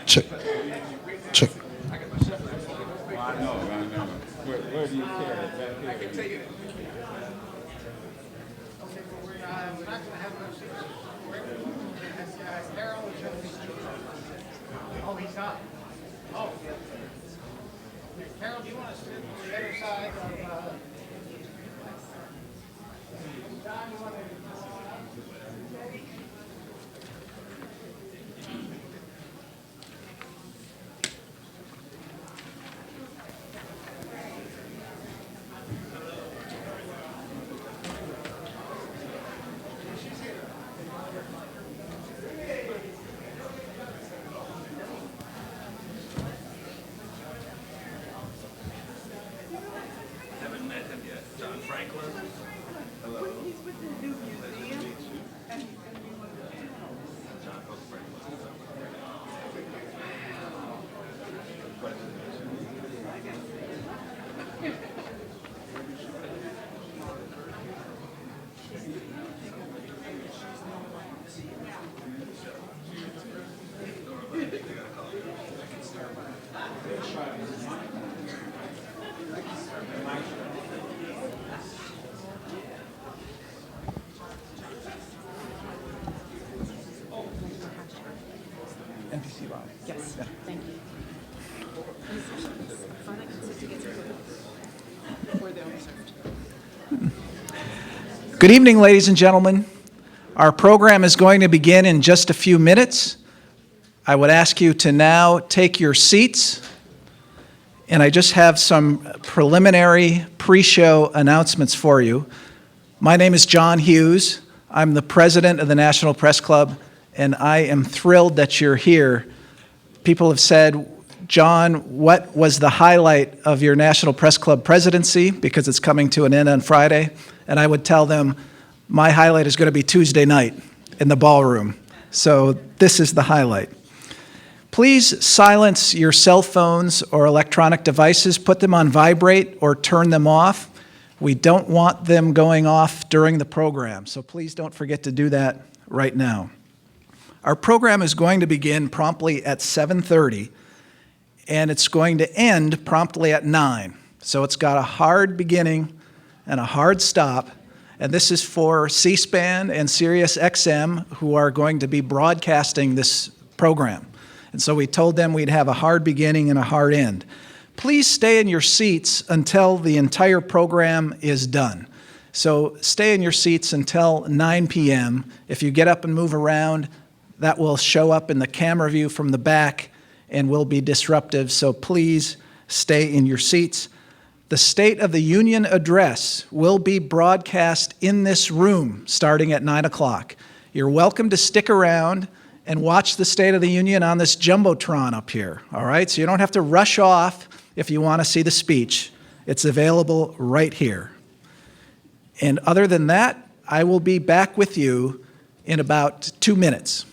Check. Check. I know. Where do you care? I can take it. Oh, he's not. Oh. Carol, do you want to sit on the other side of, John, you want to... NPC Live. Yes, thank you. Good evening, ladies and gentlemen. Our program is going to begin in just a few minutes. I would ask you to now take your seats, and I just have some preliminary pre-show announcements for you. My name is John Hughes. I'm the president of the National Press Club, and I am thrilled that you're here. People have said, John, what was the highlight of your National Press Club presidency? Because it's coming to an end on Friday. And I would tell them, my highlight is going to be Tuesday night in the ballroom. So this is the highlight. Please silence your cell phones or electronic devices. Put them on vibrate or turn them off. We don't want them going off during the program, so please don't forget to do that right now. Our program is going to begin promptly at 7:30, and it's going to end promptly at 9. So it's got a hard beginning and a hard stop, and this is for C-SPAN and Sirius XM, who are going to be broadcasting this program. And so we told them we'd have a hard beginning and a hard end. Please stay in your seats until the entire program is done. So stay in your seats until 9 p.m. If you get up and move around, that will show up in the camera view from the back and will be disruptive. So please stay in your seats. The State of the Union address will be broadcast in this room starting at 9 o'clock. You're welcome to stick around and watch the State of the Union on this Jumbotron up here, all right? So you don't have to rush off if you want to see the speech. It's available right here. And other than that, I will be back with you in about 2 minutes.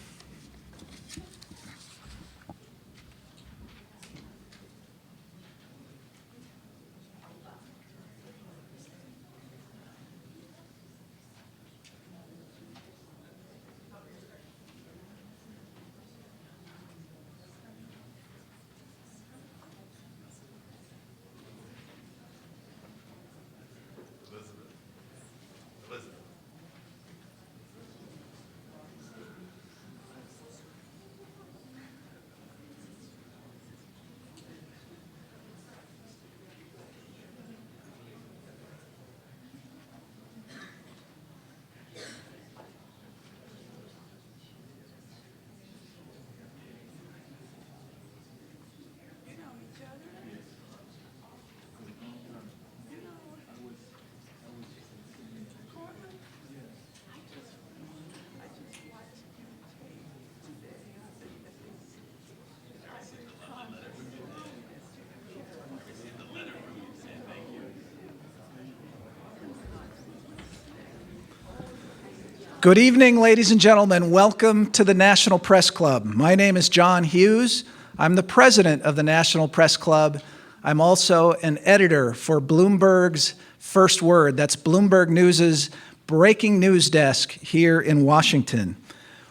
Good evening, ladies and gentlemen. Welcome to the National Press Club. My name is John Hughes. I'm the president of the National Press Club. I'm also an editor for Bloomberg's First Word. That's Bloomberg News's breaking news desk here in Washington.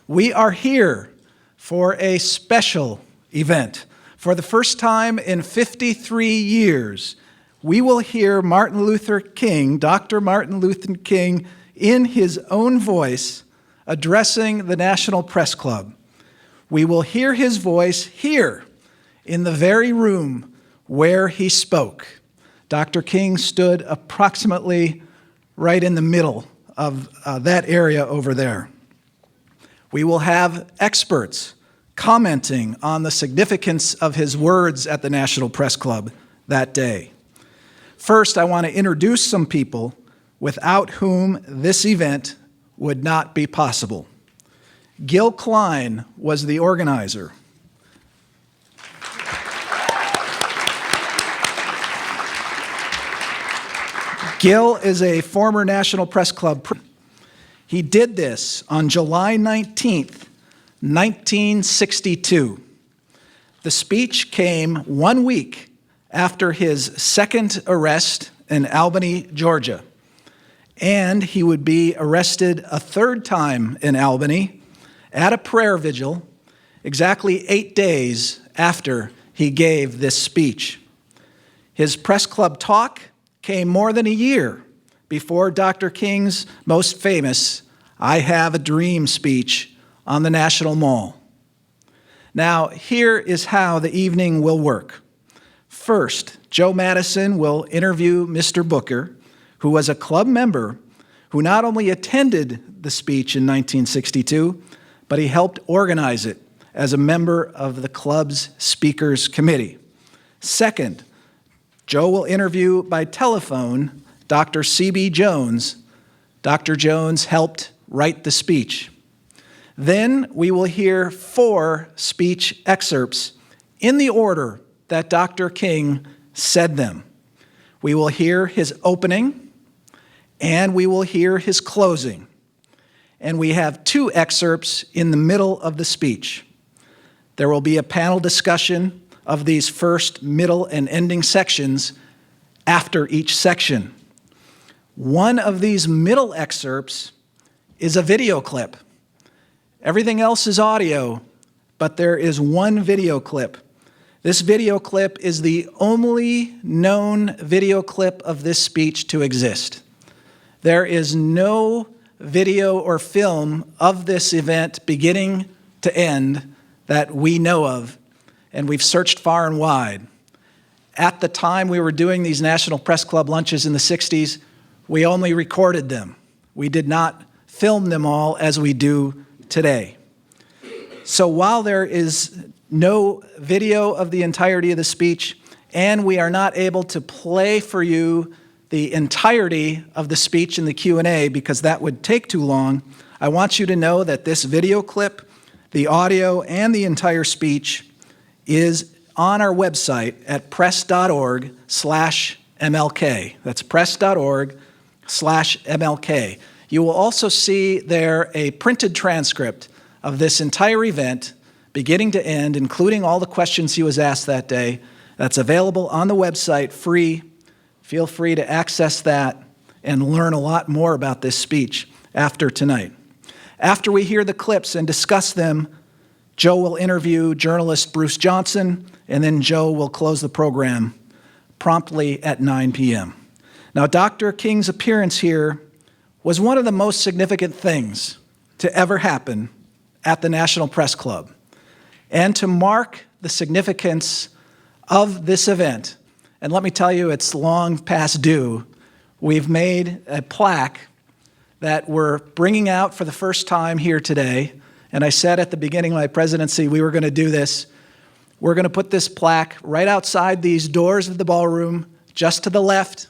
We are here for a special event. For the first time in 53 years, we will hear Martin Luther King, Dr. Martin Luther King, in his own voice addressing the National Press Club. We will hear his voice here in the very room where he spoke. Dr. King stood approximately right in the middle of that area over there. We will have experts commenting on the significance of his words at the National Press Club that day. First, I want to introduce some people without whom this event would not be possible. Gil Klein was the organizer. Gil is a former National Press Club president. He did this on July 19th, 1962. The speech came 1 week after his second arrest in Albany, Georgia. And he would be arrested a third time in Albany at a prayer vigil exactly 8 days after he gave this speech. His press club talk came more than a year before Dr. King's most famous "I Have a Dream" speech on the National Mall. Now, here is how the evening will work. First, Joe Madison will interview Mr. Booker, who was a club member who not only attended the speech in 1962, but he helped organize it as a member of the club's speakers committee. Second, Joe will interview by telephone Dr. C.B. Jones. Dr. Jones helped write the speech. Then we will hear 4 speech excerpts in the order that Dr. King said them. We will hear his opening, and we will hear his closing. And we have 2 excerpts in the middle of the speech. There will be a panel discussion of these first, middle, and ending sections after each section. One of these middle excerpts is a video clip. Everything else is audio, but there is one video clip. This video clip is the only known video clip of this speech to exist. There is no video or film of this event beginning to end that we know of, and we've searched far and wide. At the time we were doing these National Press Club lunches in the 60s, we only recorded them. We did not film them all as we do today. So while there is no video of the entirety of the speech, and we are not able to play for you the entirety of the speech in the Q&A because that would take too long, I want you to know that this video clip, the audio, and the entire speech is on our website at press.org/MLK. That's press.org/MLK. You will also see there a printed transcript of this entire event, beginning to end, including all the questions he was asked that day. That's available on the website, free. Feel free to access that and learn a lot more about this speech after tonight. After we hear the clips and discuss them, Joe will interview journalist Bruce Johnson, and then Joe will close the program promptly at 9 p.m. Now, Dr. King's appearance here was one of the most significant things to ever happen at the National Press Club. And to mark the significance of this event, and let me tell you, it's long past due, we've made a plaque that we're bringing out for the first time here today. And I said at the beginning of my presidency we were going to do this. We're going to put this plaque right outside these doors of the ballroom, just to the left.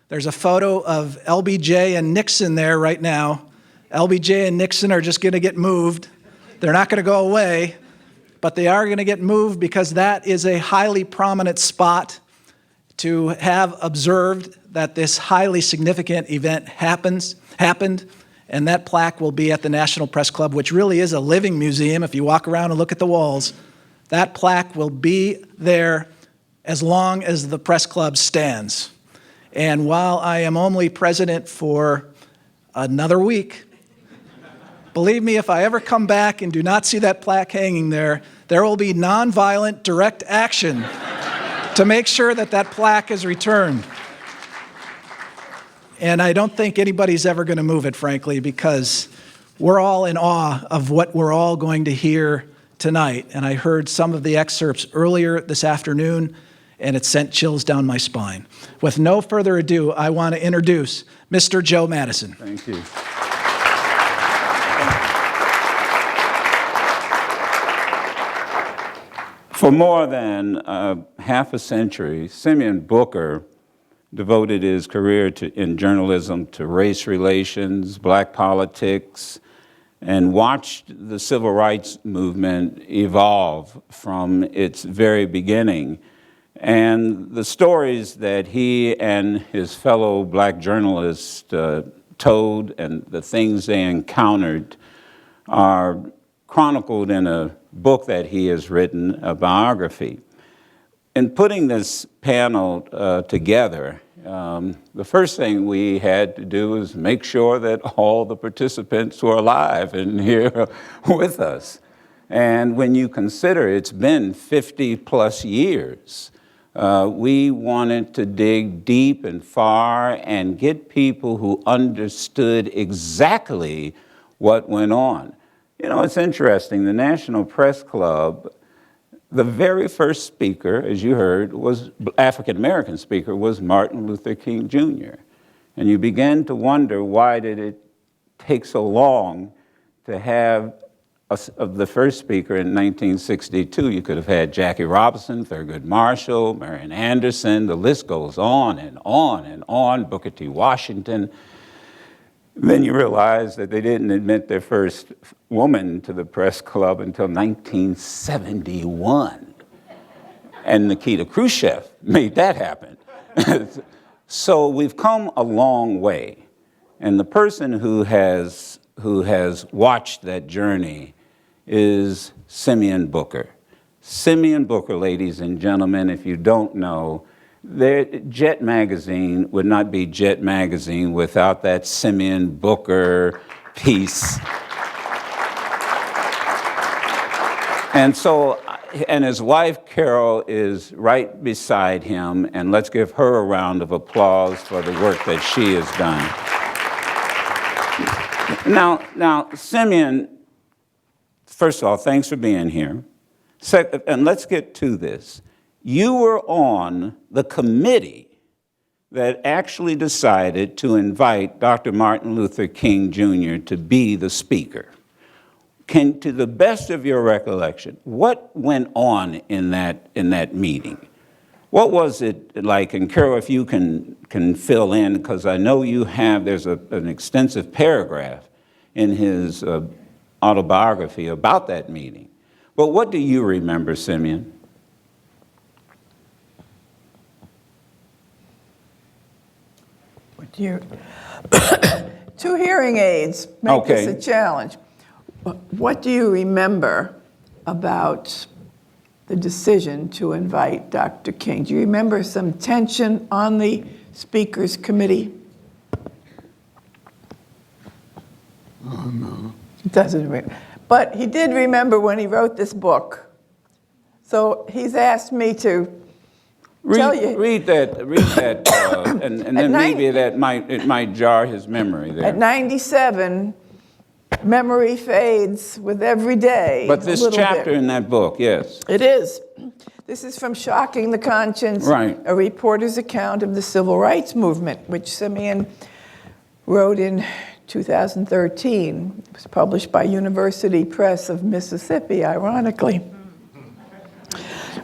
There's a photo of LBJ and Nixon there right now. LBJ and Nixon are just going to get moved. They're not going to go away, but they are going to get moved because that is a highly prominent spot to have observed that this highly significant event happened, and that plaque will be at the National Press Club, which really is a living museum. If you walk around and look at the walls, that plaque will be there as long as the press club stands. And while I am only president for another week, Believe me, if I ever come back and do not see that plaque hanging there, there will be nonviolent direct action to make sure that that plaque is returned. And I don't think anybody's ever going to move it, frankly, because we're all in awe of what we're all going to hear tonight. And I heard some of the excerpts earlier this afternoon, and it sent chills down my spine. With no further ado, I want to introduce Mr. Joe Madison. Thank you. For more than half a century, Simeon Booker devoted his career in journalism to race relations, black politics, and watched the civil rights movement evolve from its very beginning. And the stories that he and his fellow black journalists told and the things they encountered are chronicled in a book that he has written, a biography. In putting this panel together, the first thing we had to do was make sure that all the participants were alive and here with us. And when you consider it's been 50 plus years, we wanted to dig deep and far and get people who understood exactly what went on. You know, it's interesting, the National Press Club, the very first speaker, as you heard, was African-American speaker, was Martin Luther King Jr. And you begin to wonder, why did it take so long to have of the first speaker in 1962? You could have had Jackie Robinson, Thurgood Marshall, Marian Anderson, the list goes on and on and on, Booker T. Washington. Then you realize that they didn't admit their first woman to the press club until 1971. And Nikita Khrushchev made that happen. So we've come a long way. And the person who has watched that journey is Simeon Booker. Simeon Booker, ladies and gentlemen, if you don't know, Jet Magazine would not be Jet Magazine without that Simeon Booker piece. And his wife, Carol, is right beside him, and let's give her a round of applause for the work that she has done. Now, Simeon, first of all, thanks for being here. And let's get to this. You were on the committee that actually decided to invite Dr. Martin Luther King Jr. to be the speaker. To the best of your recollection, what went on in that meeting? What was it like? And Carol, if you can fill in, because I know there's an extensive paragraph in his autobiography about that meeting. But what do you remember, Simeon? Two hearing aids make Okay. this a challenge. What do you remember about the decision to invite Dr. King? Do you remember some tension on the speakers committee? Oh, no. He doesn't remember. But he did remember when he wrote this book. So he's asked me to tell you. Read that, and then maybe it might jar his memory there. At 97, memory fades with every day. But this chapter in that book, yes. It is. This is from Shocking the Conscience, Right. A reporter's account of the civil rights movement, which Simeon wrote in 2013. It was published by University Press of Mississippi, ironically.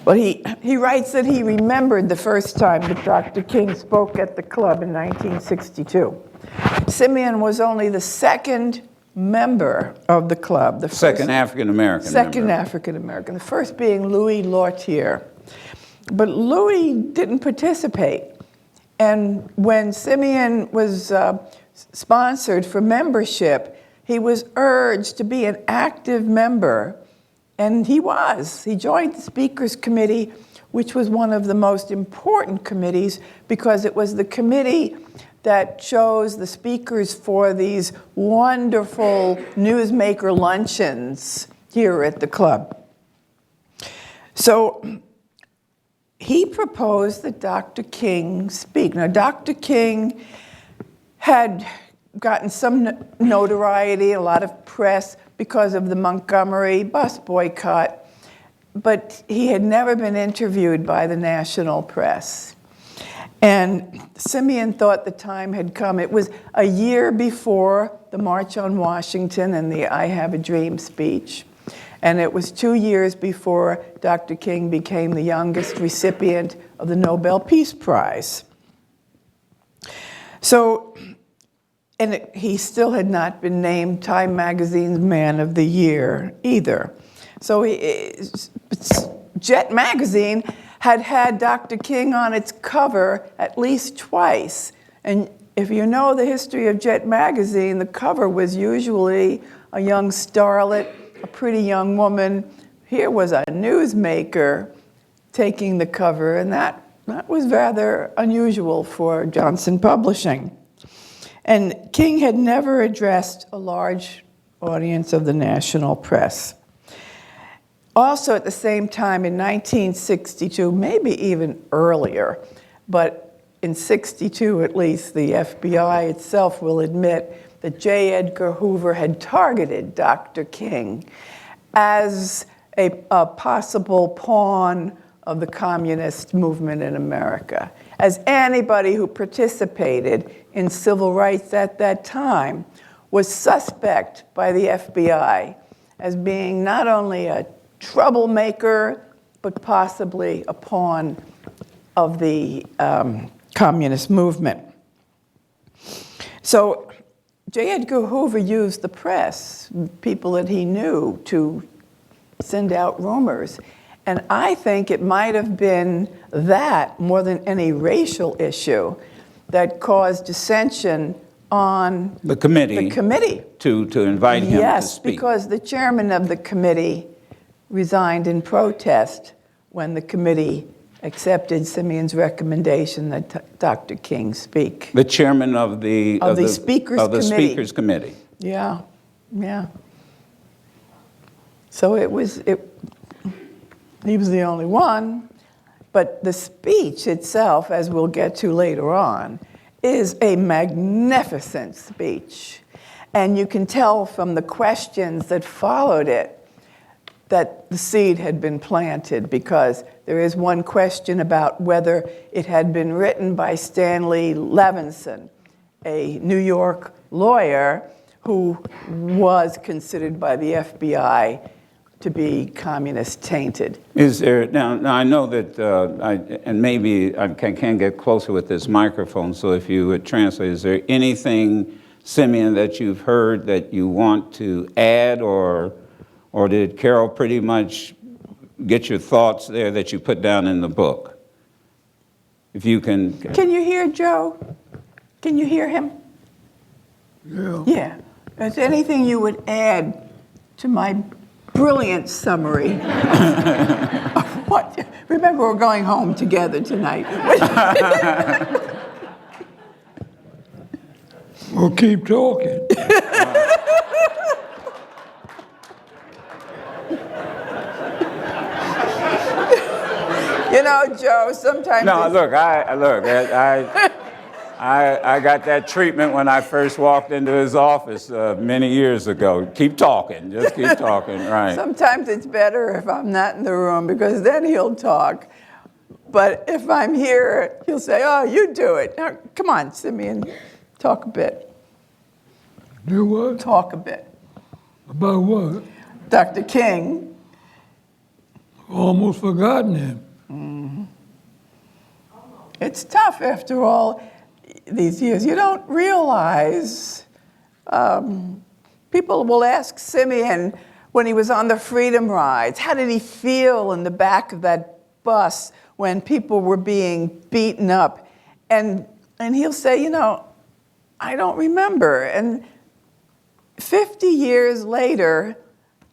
But he writes that he remembered the first time that Dr. King spoke at the club in 1962. Simeon was only the second member of the club. The Second African-American member. African-American. The first being Louis Lortier. But Louis didn't participate. And when Simeon was sponsored for membership, he was urged to be an active member. And he was. He joined the Speakers Committee, which was one of the most important committees because it was the committee that chose the speakers for these wonderful newsmaker luncheons here at the club. So he proposed that Dr. King speak. Now, Dr. King had gotten some notoriety, a lot of press because of the Montgomery bus boycott, but he had never been interviewed by the national press. And Simeon thought the time had come. It was a year before the March on Washington and the I Have a Dream speech. And it was 2 years before Dr. King became the youngest recipient of the Nobel Peace Prize. So, he still had not been named Time Magazine's Man of the Year either. So Jet Magazine had had Dr. King on its cover at least twice. And if you know the history of Jet Magazine, the cover was usually a young starlet, a pretty young woman. Here was a newsmaker taking the cover, and that was rather unusual for Johnson Publishing. And King had never addressed a large audience of the national press. Also at the same time, in 1962, maybe even earlier, but in 62 at least, the FBI itself will admit that J. Edgar Hoover had targeted Dr. King as a possible pawn of the communist movement in America, as anybody who participated in civil rights at that time was suspect by the FBI as being not only a troublemaker, but possibly a pawn of the communist movement. So J. Edgar Hoover used the press, people that he knew, to send out rumors. And I think it might have been that, more than any racial issue, that caused dissension on The committee. To invite him to Yes, speak. because the chairman of the committee resigned in protest when the committee accepted Simeon's recommendation that Dr. King speak. The chairman of the Speakers of the Committee. Speakers Committee. Yeah, yeah. So he was the only one, but the speech itself, as we'll get to later on, is a magnificent speech. And you can tell from the questions that followed it that the seed had been planted, because there is one question about whether it had been written by Stanley Levinson, a New York lawyer who was considered by the FBI to be communist tainted. Is there, now I know that, and maybe I can get closer with this microphone, so if you would translate, is there anything, Simeon, that you've heard that you want to add, or did Carol pretty much get your thoughts there that you put down in the book? If you can. Can you hear Joe? Can you hear him? Yeah. Yeah. Is there anything you would add to my brilliant summary of what? Remember, we're going home together tonight. Well, keep talking. You know, Joe, sometimes No, look, I got that treatment when I first walked into his office many years ago. Keep talking, just keep talking, right. sometimes it's better if I'm not in the room, because then he'll talk. But if I'm here, he'll say, oh, you do it. Now, come on, Simeon, talk a bit. Do what? Talk a bit. About what? Dr. King. Almost forgotten him. It's tough after all these years. You don't realize, people will ask Simeon when he was on the Freedom Rides, how did he feel in the back of that bus when people were being beaten up? And he'll say, you know, I don't remember. And 50 years later,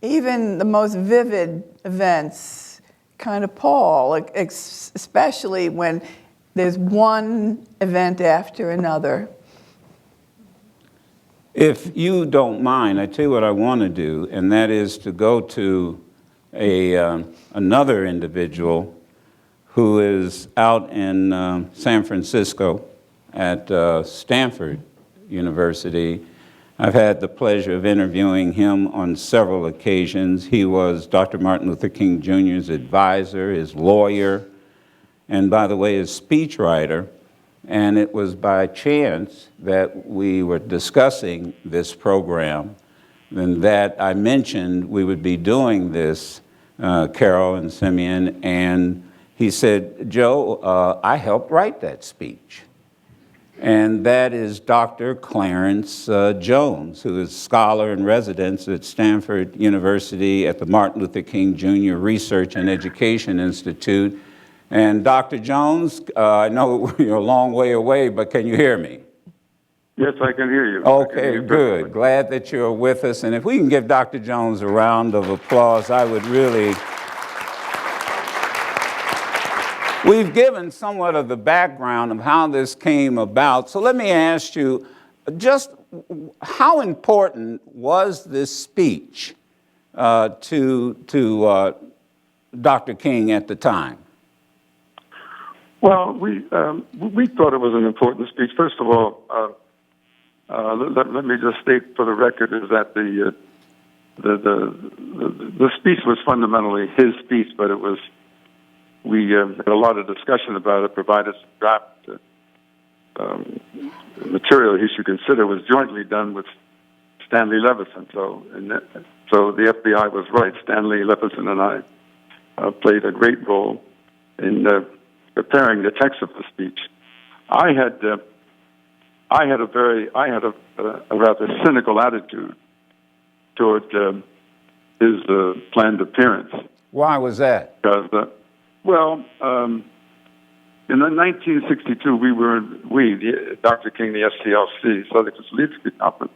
even the most vivid events kind of pall, especially when there's one event after another. If you don't mind, I tell you what I want to do, and that is to go to another individual who is out in San Francisco at Stanford University. I've had the pleasure of interviewing him on several occasions. He was Dr. Martin Luther King Jr.'s advisor, his lawyer, and by the way, his speechwriter. And it was by chance that we were discussing this program and that I mentioned we would be doing this, Carol and Simeon, and he said, Joe, I helped write that speech. And that is Dr. Clarence Jones, who is scholar in residence at Stanford University at the Martin Luther King Jr. Research and Education Institute. And Dr. Jones, I know you're a long way away, but can you hear me? Yes, I can hear you. Okay, good. Glad that you're with us. And if we can give Dr. Jones a round of applause, I would really... We've given somewhat of the background of how this came about. So let me ask you, just how important was this speech to Dr. King at the time? Well, we thought it was an important speech. First of all, let me just state for the record is that the speech was fundamentally his speech, but it was we had a lot of discussion about it. Provided some draft material he should consider was jointly done with Stanley Levison. So the FBI was right. Stanley Levison and I played a great role in preparing the text of the speech. I had a rather cynical attitude toward his planned appearance. Why was that? Because, in 1962, Dr. King, the SCLC, Southern Leadership Conference,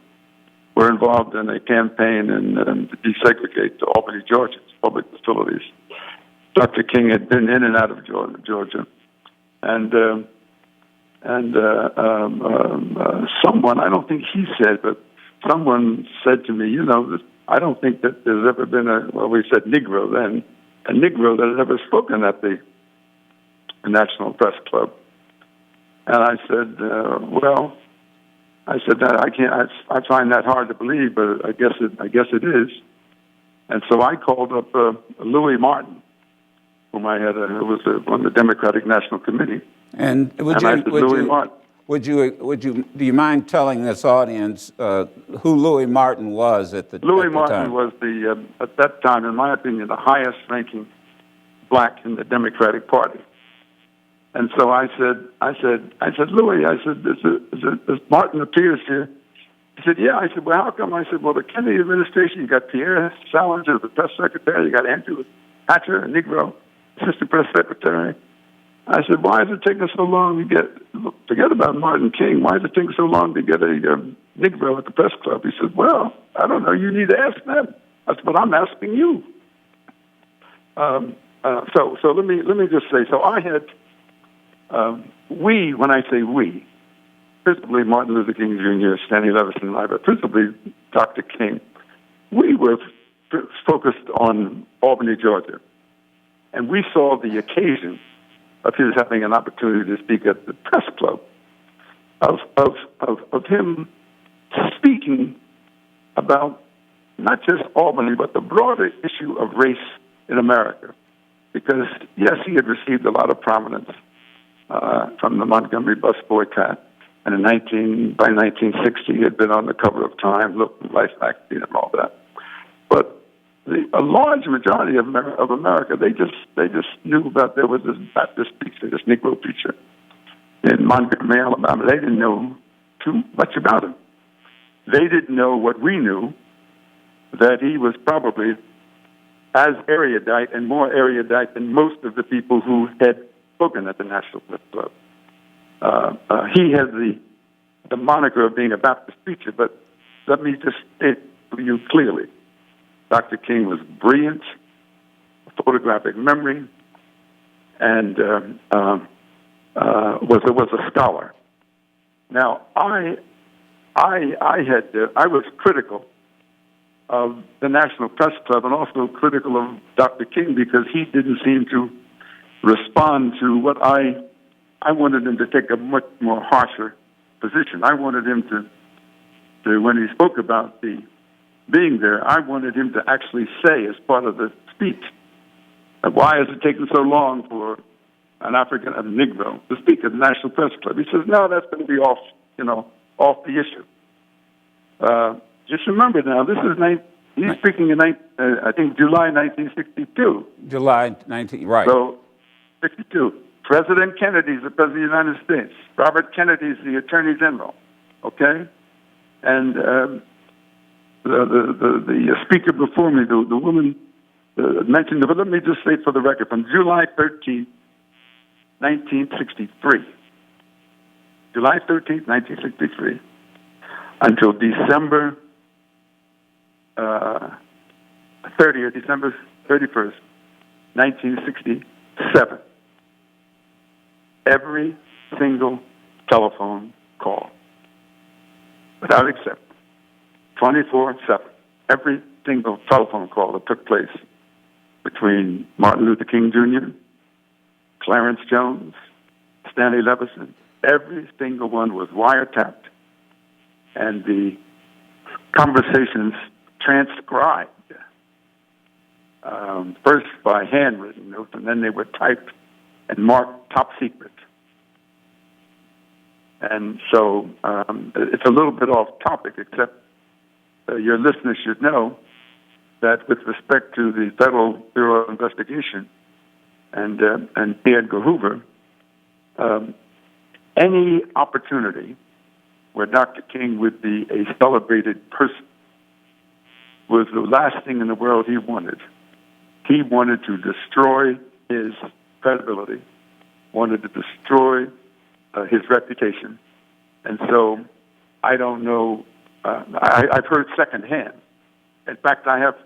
were involved in a campaign to desegregate the Albany, Georgia, public facilities. Dr. King had been in and out of Georgia, and someone, I don't think he said, but someone said to me, I don't think that there's ever been we said Negro then, a Negro that had ever spoken at the National Press Club. And I said, that I find that hard to believe, but I guess it is. And so I called up Louis Martin, who was on the Democratic National Committee. And do you mind telling this audience who Louis Martin was at the time? Louis Martin was at that time, in my opinion, the highest ranking black in the Democratic Party. And so I said, Louis, does Martin appears here? He said, yeah. I said, well, how come? I said, well, the Kennedy administration, you got Pierre Salinger, the press secretary, you got Andrew Hatcher, a Negro, assistant press secretary. I said, why is it taking so long to forget about Martin King, why is it taking so long to get a Negro at the press club? He said, well, I don't know, you need to ask them. That's what I'm asking you. So let me just say, so I had, when I say we, principally Martin Luther King Jr., Stanley Levison and I, but principally Dr. King, we were focused on Albany, Georgia. And we saw the occasion of his having an opportunity to speak at the press club, of him speaking about not just Albany, but the broader issue of race in America. Because, yes, he had received a lot of prominence from the Montgomery bus boycott. And by 1960, he had been on the cover of Time, Look, Life magazine, and all that. But a large majority of America, they just knew about there was this Baptist preacher, this Negro preacher in Montgomery, Alabama. They didn't know too much about him. They didn't know what we knew, that he was probably as erudite and more erudite than most of the people who had spoken at the National Press Club. He has the moniker of being a Baptist preacher, but let me just state for you clearly, Dr. King was brilliant, photographic memory, and was a scholar. Now, I I was critical of the National Press Club and also critical of Dr. King because he didn't seem to respond to what I wanted him to take a much more harsher position. I wanted him to when he spoke about the being there, I wanted him to actually say as part of the speech, why is it taking so long for a Negro to speak at the National Press Club? He says, no, that's going to be off the issue. Just remember now, he's speaking in, I think, July 1962. July 19, right. So, 62. President Kennedy is the President of the United States. Robert Kennedy is the Attorney General, okay? And the speaker before me, the woman mentioned, but let me just say for the record, from July 13, 1963, July 13, 1963, until December 30th, December 31st, 1967, every single telephone call, without exception, 24/7, every single telephone call that took place between Martin Luther King Jr., Clarence Jones, Stanley Levison, every single one was wiretapped, and the conversations transcribed, first by handwritten notes, and then they were typed and marked top secret. And so it's a little bit off topic, except your listeners should know that with respect to the Federal Bureau of Investigation and P. Edgar Hoover, any opportunity where Dr. King would be a celebrated person was the last thing in the world he wanted. He wanted to destroy his credibility, wanted to destroy his reputation. And so I don't know. I've heard secondhand. In fact, I don't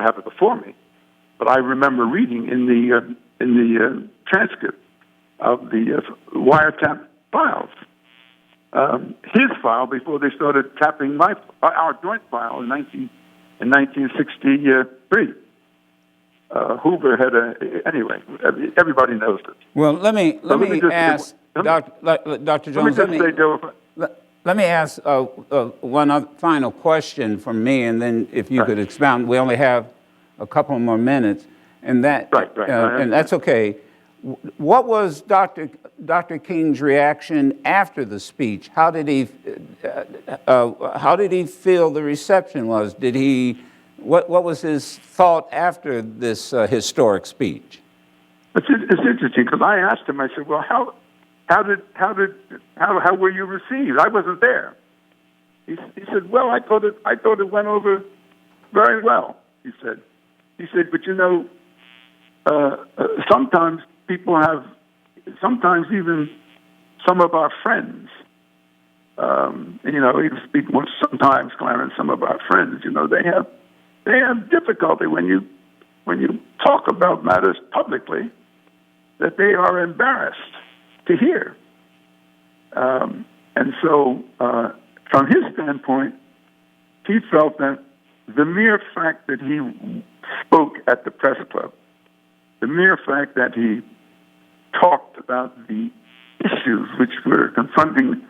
have it before me, but I remember reading in the transcript of the wiretap files, his file before they started tapping our joint file in 1963. Hoover had anyway. Everybody knows it. Well, let me ask Dr. Jones. Let me ask one other final question from me, and then if you could expound. We only have a couple more minutes, and and that's okay. What was Dr. King's reaction after the speech? How did he feel the reception was? What was his thought after this historic speech? It's interesting because I asked him. I said, "Well, how were you received? I wasn't there." He said, "Well, I thought it went over very well." He said, "But sometimes people have, sometimes even some of our friends, even speak more sometimes, Clarence, some of our friends, they have difficulty when you talk about matters publicly that they are embarrassed to hear." And so, from his standpoint, he felt that the mere fact that he spoke at the press club, the mere fact that he talked about the issues which were confronting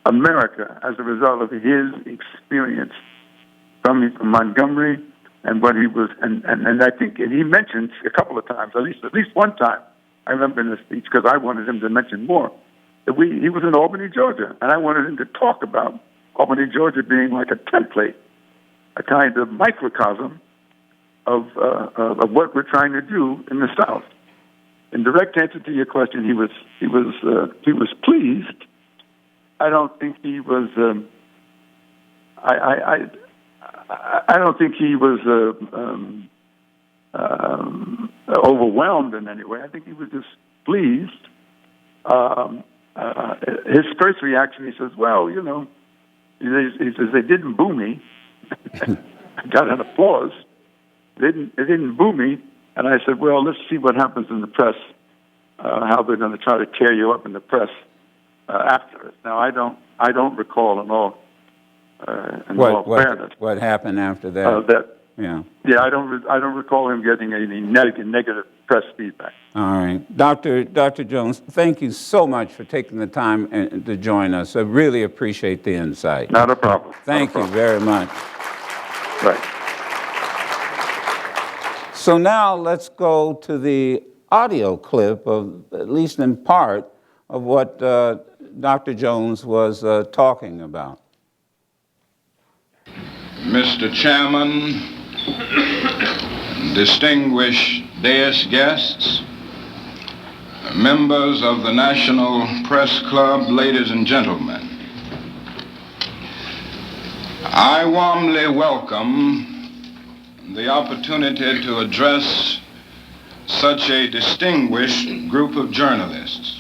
America as a result of his experience coming from Montgomery and what he was, and I think he mentioned a couple of times, at least one time, I remember in the speech, because I wanted him to mention more, that he was in Albany, Georgia, and I wanted him to talk about Albany, Georgia being like a template, a kind of microcosm of what we're trying to do in the South. In direct answer to your question, he was pleased. I don't think he was. I don't think he was overwhelmed in any way. I think he was just pleased. His first reaction, he says, "Well, he says they didn't boo me." I got an applause. They didn't boo me, and I said, "Well, let's see what happens in the press. How they're going to try to tear you up in the press after it. Now, I don't recall in all fairness. What happened after that? Yeah, I don't recall him getting any negative press feedback. All right. Dr. Jones, thank you so much for taking the time to join us. I really appreciate the insight. Not a problem. Thank you very much. Right. So now let's go to the audio clip of, at least in part, of what Dr. Jones was talking about. Mr. Chairman, distinguished dais guests, members of the National Press Club, ladies and gentlemen, I warmly welcome the opportunity to address such a distinguished group of journalists.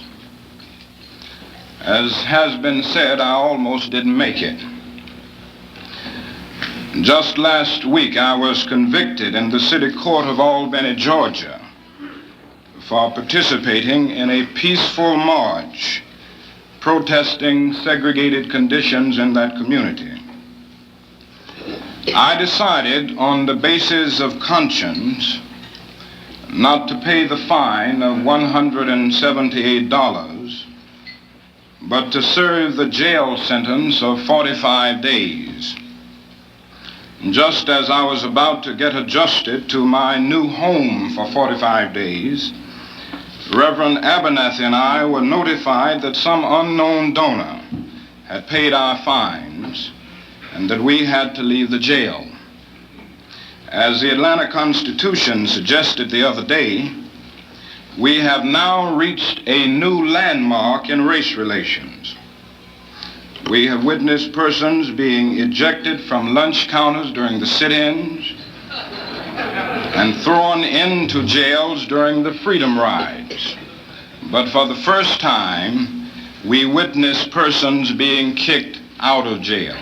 As has been said, I almost didn't make it. Just last week, I was convicted in the city court of Albany, Georgia, for participating in a peaceful march protesting segregated conditions in that community. I decided, on the basis of conscience, not to pay the fine of $178, but to serve the jail sentence of 45 days. Just as I was about to get adjusted to my new home for 45 days, Reverend Abernathy and I were notified that some unknown donor had paid our fines and that we had to leave the jail. As the Atlanta Constitution suggested the other day, we have now reached a new landmark in race relations. We have witnessed persons being ejected from lunch counters during the sit-ins and thrown into jails during the freedom rides. But for the first time, we witness persons being kicked out of jail.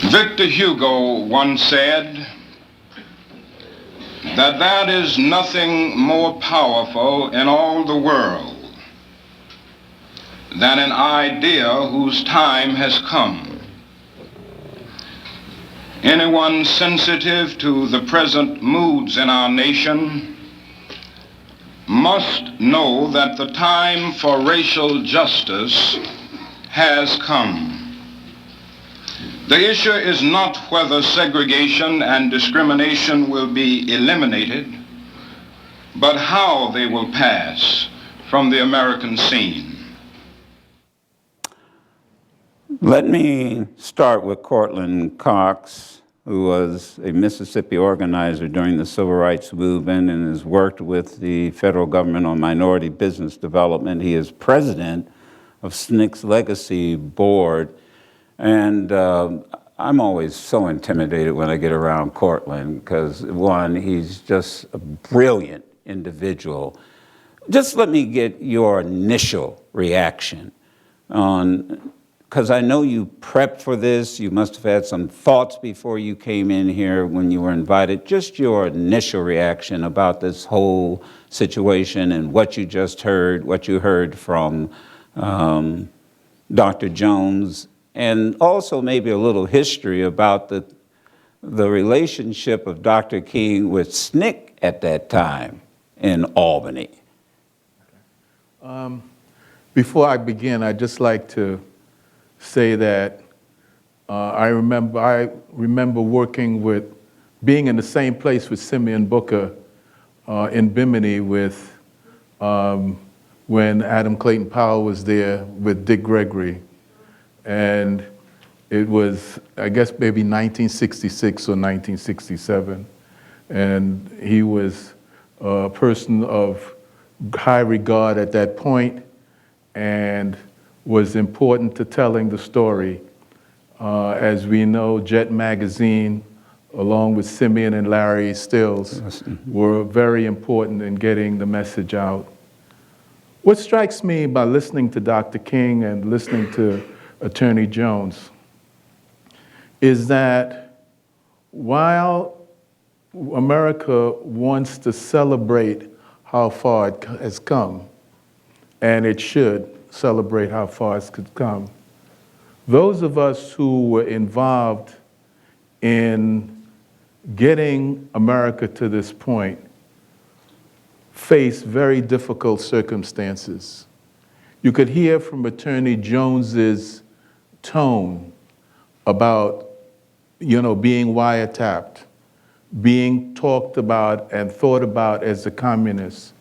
Victor Hugo once said that there is nothing more powerful in all the world than an idea whose time has come. Anyone sensitive to the present moods in our nation must know that the time for racial justice has come. The issue is not whether segregation and discrimination will be eliminated, but how they will pass from the American scene. Let me start with Cortland Cox, who was a Mississippi organizer during the Civil Rights Movement and has worked with the federal government on minority business development. He is president of SNCC's Legacy Board. And I'm always so intimidated when I get around Cortland because, one, he's just a brilliant individual. Just let me get your initial reaction on, because I know you prepped for this, you must have had some thoughts before you came in here when you were invited. Just your initial reaction about this whole situation and what you just heard, what you heard from Dr. Jones, and also maybe a little history about the relationship of Dr. King with SNCC at that time in Albany. Before I begin, I'd just like to say that I remember being in the same place with Simeon Booker in Bimini with when Adam Clayton Powell was there with Dick Gregory. And it was, I guess, maybe 1966 or 1967. And he was a person of high regard at that point and was important to telling the story. As we know, Jet Magazine, along with Simeon and Larry Stills, were very important in getting the message out. What strikes me by listening to Dr. King and listening to Attorney Jones is that while America wants to celebrate how far it has come, and it should celebrate how far it's come. Those of us who were involved in getting America to this point face very difficult circumstances. You could hear from Attorney Jones's tone about, being wiretapped, being talked about and thought about as a communist,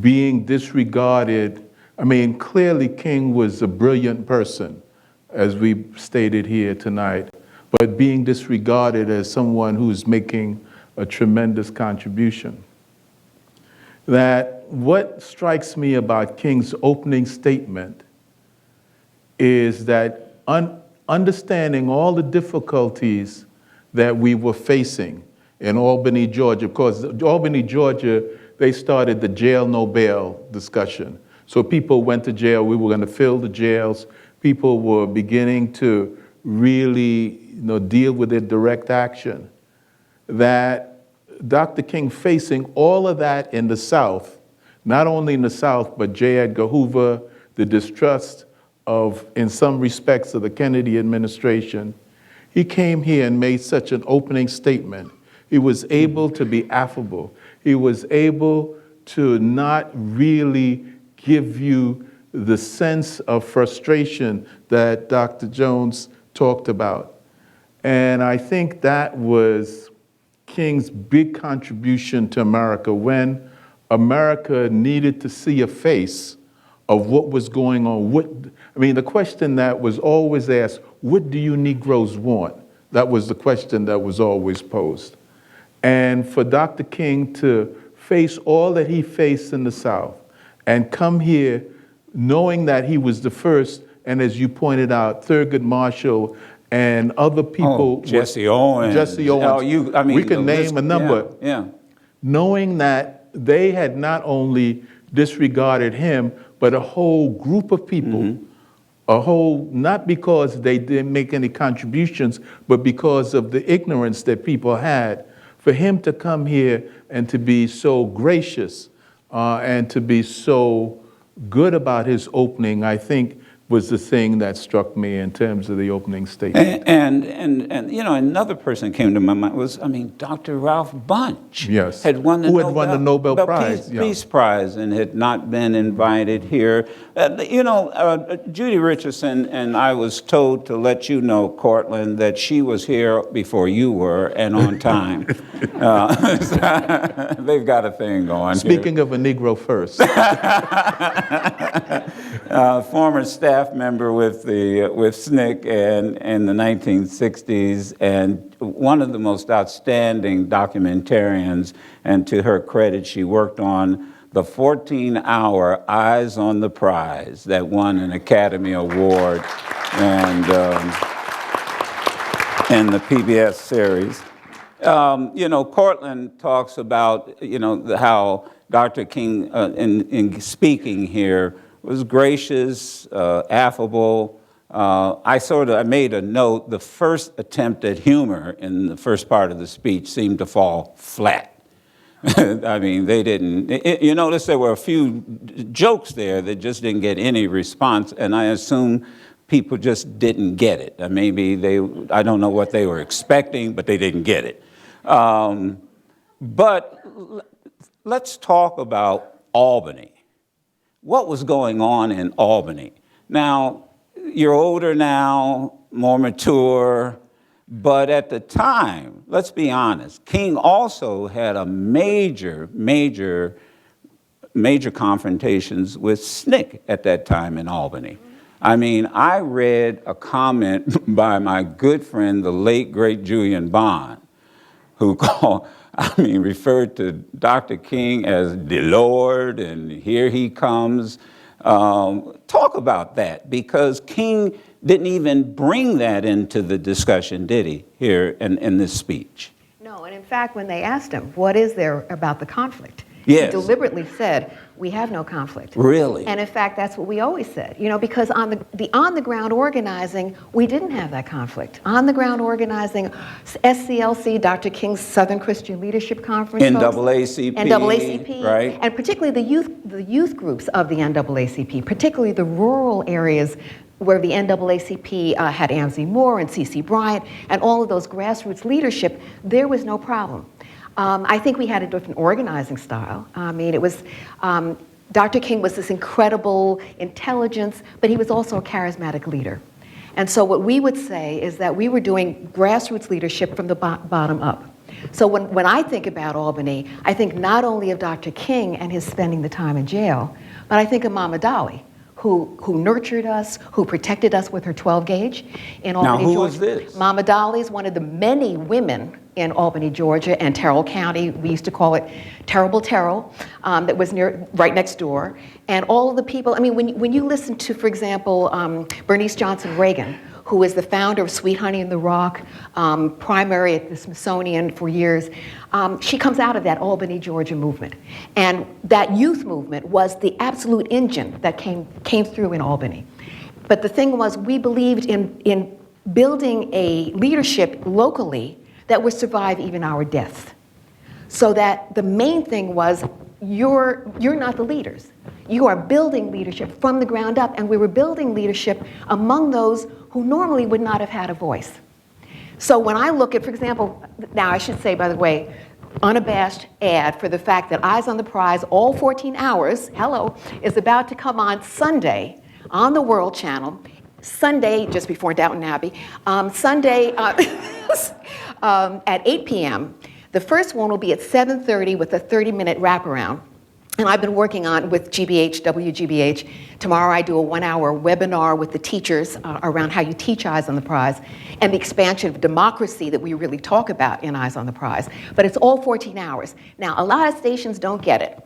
being disregarded. I mean, clearly King was a brilliant person, as we stated here tonight, but being disregarded as someone who's making a tremendous contribution. That what strikes me about King's opening statement is that understanding all the difficulties that we were facing in Albany, Georgia. Of course, Albany, Georgia, they started the jail no bail discussion. So people went to jail. We were going to fill the jails. People were beginning to really deal with it, direct action. That Dr. King facing all of that in the South, not only in the South, but J. Edgar Hoover, the distrust of, in some respects, of the Kennedy administration, he came here and made such an opening statement. He was able to be affable. He was able to not really give you the sense of frustration that Dr. Jones talked about. And I think that was King's big contribution to America when America needed to see a face of what was going on. The question that was always asked, what do you Negroes want? That was the question that was always posed. And for Dr. King to face all that he faced in the South and come here knowing that he was the first, and as you pointed out, Thurgood Marshall and other people. Jesse Owens. Jesse Owens. We can name a number. Yeah. Knowing that they had not only disregarded him, but a whole group of people, not because they didn't make any contributions, but because of the ignorance that people had. For him to come here and to be so gracious and to be so good about his opening, I think was the thing that struck me in terms of the opening statement. And another person came to my mind was, Dr. Ralph Bunche. Yes. Had won the Who had won the Nobel Prize. Peace Prize and had not been invited here. Judy Richardson, and I was told to let you know, Cortland, that she was here before you were and on time. They've got a thing going. Speaking of a Negro first. Former staff member with SNCC and in the 1960s, and one of the most outstanding documentarians. And to her credit, she worked on the 14-hour Eyes on the Prize that won an Academy Award and the PBS series. Cortland talks about how Dr. King in speaking here was gracious, affable. I made a note, the first attempt at humor in the first part of the speech seemed to fall flat. They didn't, you notice there were a few jokes there that just didn't get any response, and I assume people just didn't get it. I don't know what they were expecting, but they didn't get it. But let's talk about Albany. What was going on in Albany? Now, you're older now, more mature, but at the time, let's be honest, King also had a major confrontations with SNCC at that time in Albany. I read a comment by my good friend, the late, great Julian Bond, who referred to Dr. King as the Lord, and here he comes. Talk about that, because King didn't even bring that into the discussion, did he, here in this speech? No, and in fact, when they asked him, what is there about the conflict? Yes. He deliberately said, we have no conflict. Really? And in fact, that's what we always said, because on the on-the-ground organizing, we didn't have that conflict. On-the-ground organizing, SCLC, Dr. King's Southern Christian Leadership Conference. NAACP. NAACP. Right. And particularly the youth groups of the NAACP, particularly the rural areas where the NAACP had Amzie Moore and C.C. Bryant and all of those grassroots leadership, there was no problem. I think we had a different organizing style. I mean, it was, Dr. King was this incredible intelligence, but he was also a charismatic leader. And so what we would say is that we were doing grassroots leadership from the bottom up. So when I think about Albany, I think not only of Dr. King and his spending the time in jail, but I think of Mama Dolly, who nurtured us, who protected us with her 12-gauge in Albany, who Georgia. was this? Mama Dolly is one of the many women in Albany, Georgia, and Terrell County. We used to call it Terrible Terrell, that was right next door. And all of the people, I mean, when you listen to, for example, Bernice Johnson Reagan, who is the founder of Sweet Honey in the Rock, primary at the Smithsonian for years, she comes out of that Albany, Georgia movement. And that youth movement was the absolute engine that came through in Albany. But the thing was, we believed in building a leadership locally that would survive even our deaths. So that the main thing was, you're not the leaders. You are building leadership from the ground up, and we were building leadership among those who normally would not have had a voice. So when I look at, for example, now I should say, by the way, unabashed ad for the fact that Eyes on the Prize, all 14 hours, is about to come on Sunday on the World Channel. Sunday, just before Downton Abbey, Sunday at 8 p.m. The first one will be at 7:30 with a 30-minute wraparound. And I've been working on with WGBH. Tomorrow I do a 1-hour webinar with the teachers around how you teach Eyes on the Prize and the expansion of democracy that we really talk about in Eyes on the Prize. But it's all 14 hours. Now, a lot of stations don't get it,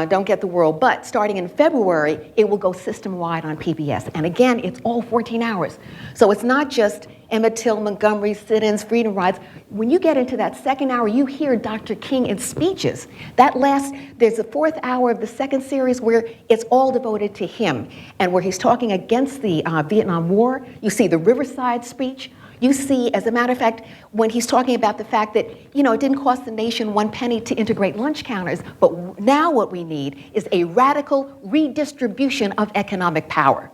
don't get the world. But starting in February, it will go system-wide on PBS. And again, it's all 14 hours. So it's not just Emmett Till, Montgomery, sit-ins, freedom rides. When you get into that second hour, you hear Dr. King in speeches. There's a fourth hour of the second series where it's all devoted to him and where he's talking against the Vietnam War. You see the Riverside speech. You see, as a matter of fact, when he's talking about the fact that, it didn't cost the nation 1 penny to integrate lunch counters, but now what we need is a radical redistribution of economic power.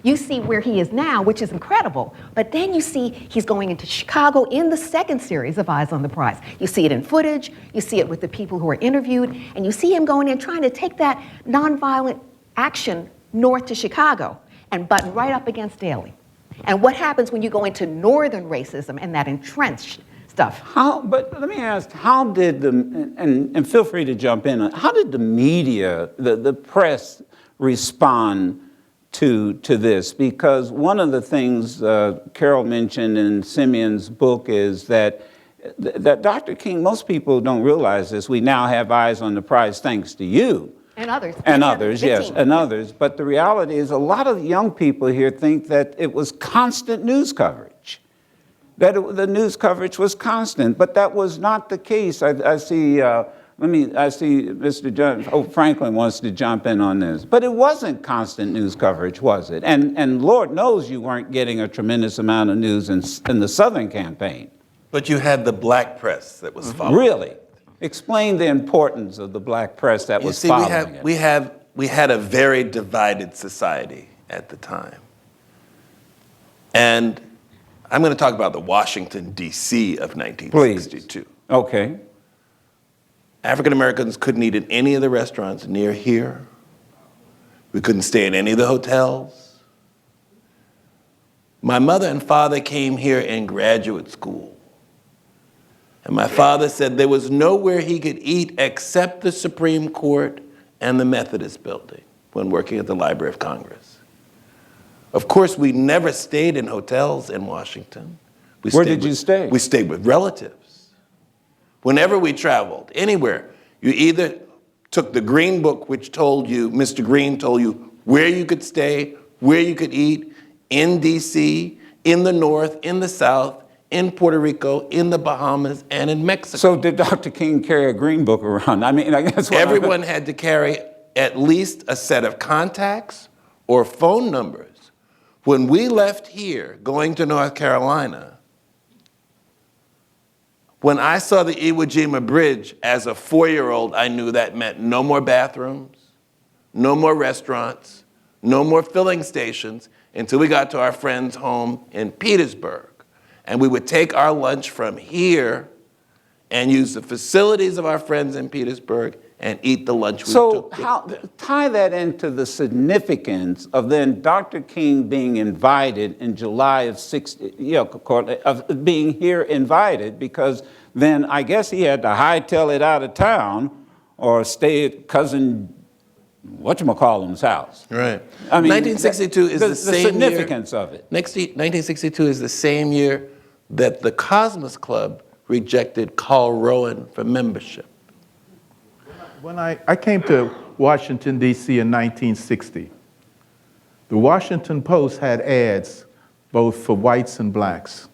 You see where he is now, which is incredible. But then you see he's going into Chicago in the second series of Eyes on the Prize. You see it in footage, you see it with the people who are interviewed, and you see him going in trying to take that nonviolent action north to Chicago and button right up against Daley. And what happens when you go into northern racism and that entrenched stuff? But let me ask, how did and feel free to jump in, how did the media, the press respond to this? Because one of the things Carol mentioned in Simeon's book is that Dr. King, most people don't realize this, we now have Eyes on the Prize thanks to you. And others. And others, yes, and others. But the reality is a lot of young people here think that it was constant news coverage, that the news coverage was constant, but that was not the case. I see Mr. Franklin wants to jump in on this. But it wasn't constant news coverage, was it? And Lord knows you weren't getting a tremendous amount of news in the Southern campaign. But you had the black press that was following. Really? Explain the importance of the black press that was following it. We had a very divided society at the time. And I'm going to talk about the Washington, D.C. of 1962. Please. Okay. African Americans couldn't eat in any of the restaurants near here. We couldn't stay in any of the hotels. My mother and father came here in graduate school. And my father said there was nowhere he could eat except the Supreme Court and the Methodist building when working at the Library of Congress. Of course, we never stayed in hotels in Washington. Where did you stay? We stayed with relatives. Whenever we traveled, anywhere, you either took the Green Book, which told you, Mr. Green told you where you could stay, where you could eat, in D.C., in the North, in the South, in Puerto Rico, in the Bahamas, and in Mexico. So did Dr. King carry a green book around? I mean, I guess Everyone had to carry at least a set of contacts or phone numbers. When we left here, going to North Carolina, when I saw the Iwo Jima Bridge as a 4-year-old, I knew that meant no more bathrooms, no more restaurants, no more filling stations until we got to our friend's home in Petersburg. And we would take our lunch from here and use the facilities of our friends in Petersburg and eat the lunch we took. So tie that into the significance of then Dr. King being invited in July of of being here invited, because then I guess he had to hightail it out of town or stay at cousin whatchamacallum's house. Right. I mean, 1962 is the same significance year, of it. 1962 is the same year that the Cosmos Club rejected Carl Rowan for membership. When I came to Washington, D.C. in 1960, the Washington Post had ads both for whites and blacks.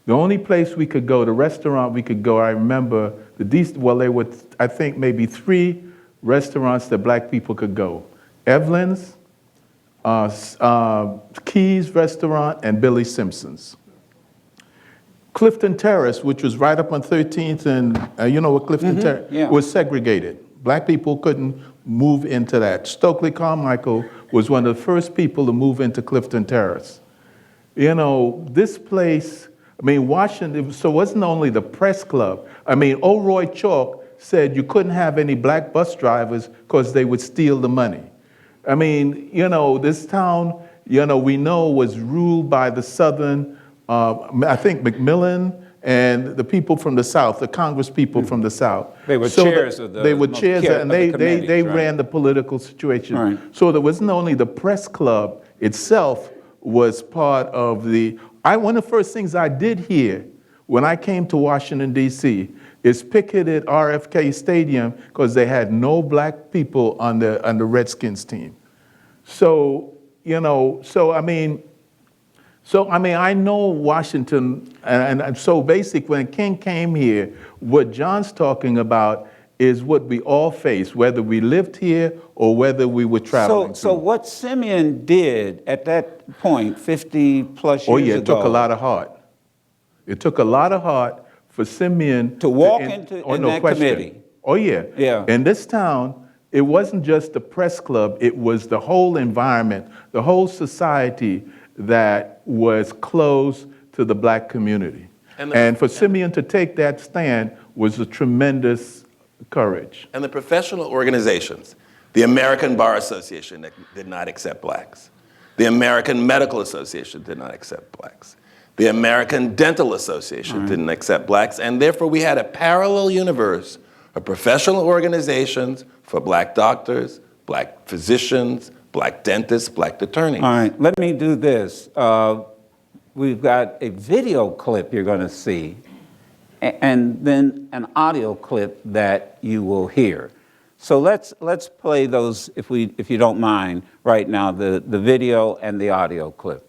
The only place we could go, the restaurant we could go, I remember, there were, I think, maybe 3 restaurants that black people could go. Evelyn's, Key's Restaurant, and Billy Simpson's. Clifton Terrace, which was right up on 13th, and you know what Clifton Terrace was segregated. Black people couldn't move into that. Stokely Carmichael was one of the first people to move into Clifton Terrace. You know, this place, I mean, Washington, so it wasn't only the press club. I mean, O'Roy Chalk said you couldn't have any black bus drivers because they would steal the money. I mean, you know, this town, you know, we know was ruled by the Southern, I think McMillan and the people from the South, the Congress people from the South. They were chairs of the They were chairs, and they right? ran the political situation. Right. So there wasn't only the press club itself was part of one of the first things I did here when I came to Washington, D.C., is picketed RFK Stadium because they had no black people on the Redskins team. So, you know, I mean, I know Washington, and so basically when King came here, what John's talking about is what we all face, whether we lived here or whether we were traveling. So what Simeon did at that point, 50 plus years ago. Oh yeah, it took a lot of heart. It took a lot of heart for Simeon to walk into that committee. Oh yeah. Yeah. In this town, it wasn't just the press club, it was the whole environment, the whole society that was close to the black community. And for Simeon to take that stand was a tremendous courage. And the professional organizations, the American Bar Association did not accept blacks. The American Medical Association did not accept blacks. The American Dental Association didn't accept blacks, and therefore we had a parallel universe of professional organizations for black doctors, black physicians, black dentists, black attorneys. All right, let me do this. We've got a video clip you're going to see, and then an audio clip that you will hear. So let's play those, if you don't mind, right now, the video and the audio clip.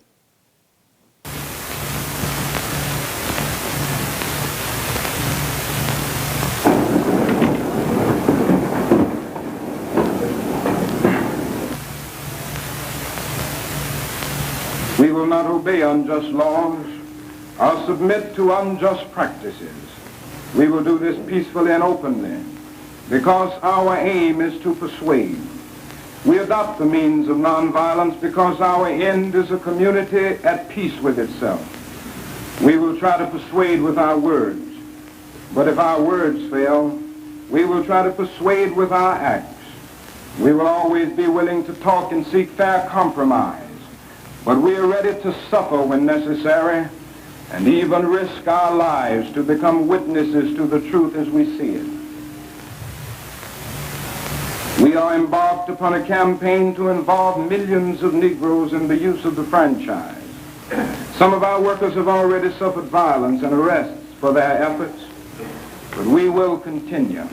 We will not obey unjust laws or submit to unjust practices. We will do this peacefully and openly because our aim is to persuade. We adopt the means of nonviolence because our end is a community at peace with itself. We will try to persuade with our words, but if our words fail, we will try to persuade with our acts. We will always be willing to talk and seek fair compromise, but we are ready to suffer when necessary and even risk our lives to become witnesses to the truth as we see it. We are embarked upon a campaign to involve millions of Negroes in the use of the franchise. Some of our workers have already suffered violence and arrests for their efforts, but we will continue.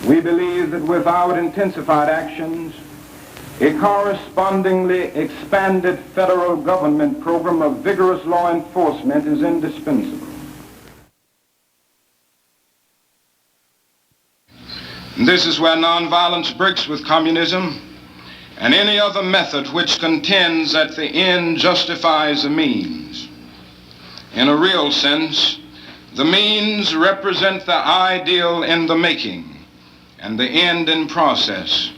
We believe that without intensified actions, A correspondingly expanded federal government program of vigorous law enforcement is indispensable. This is where nonviolence breaks with communism and any other method which contends that the end justifies the means. In a real sense, the means represent the ideal in the making and the end in process.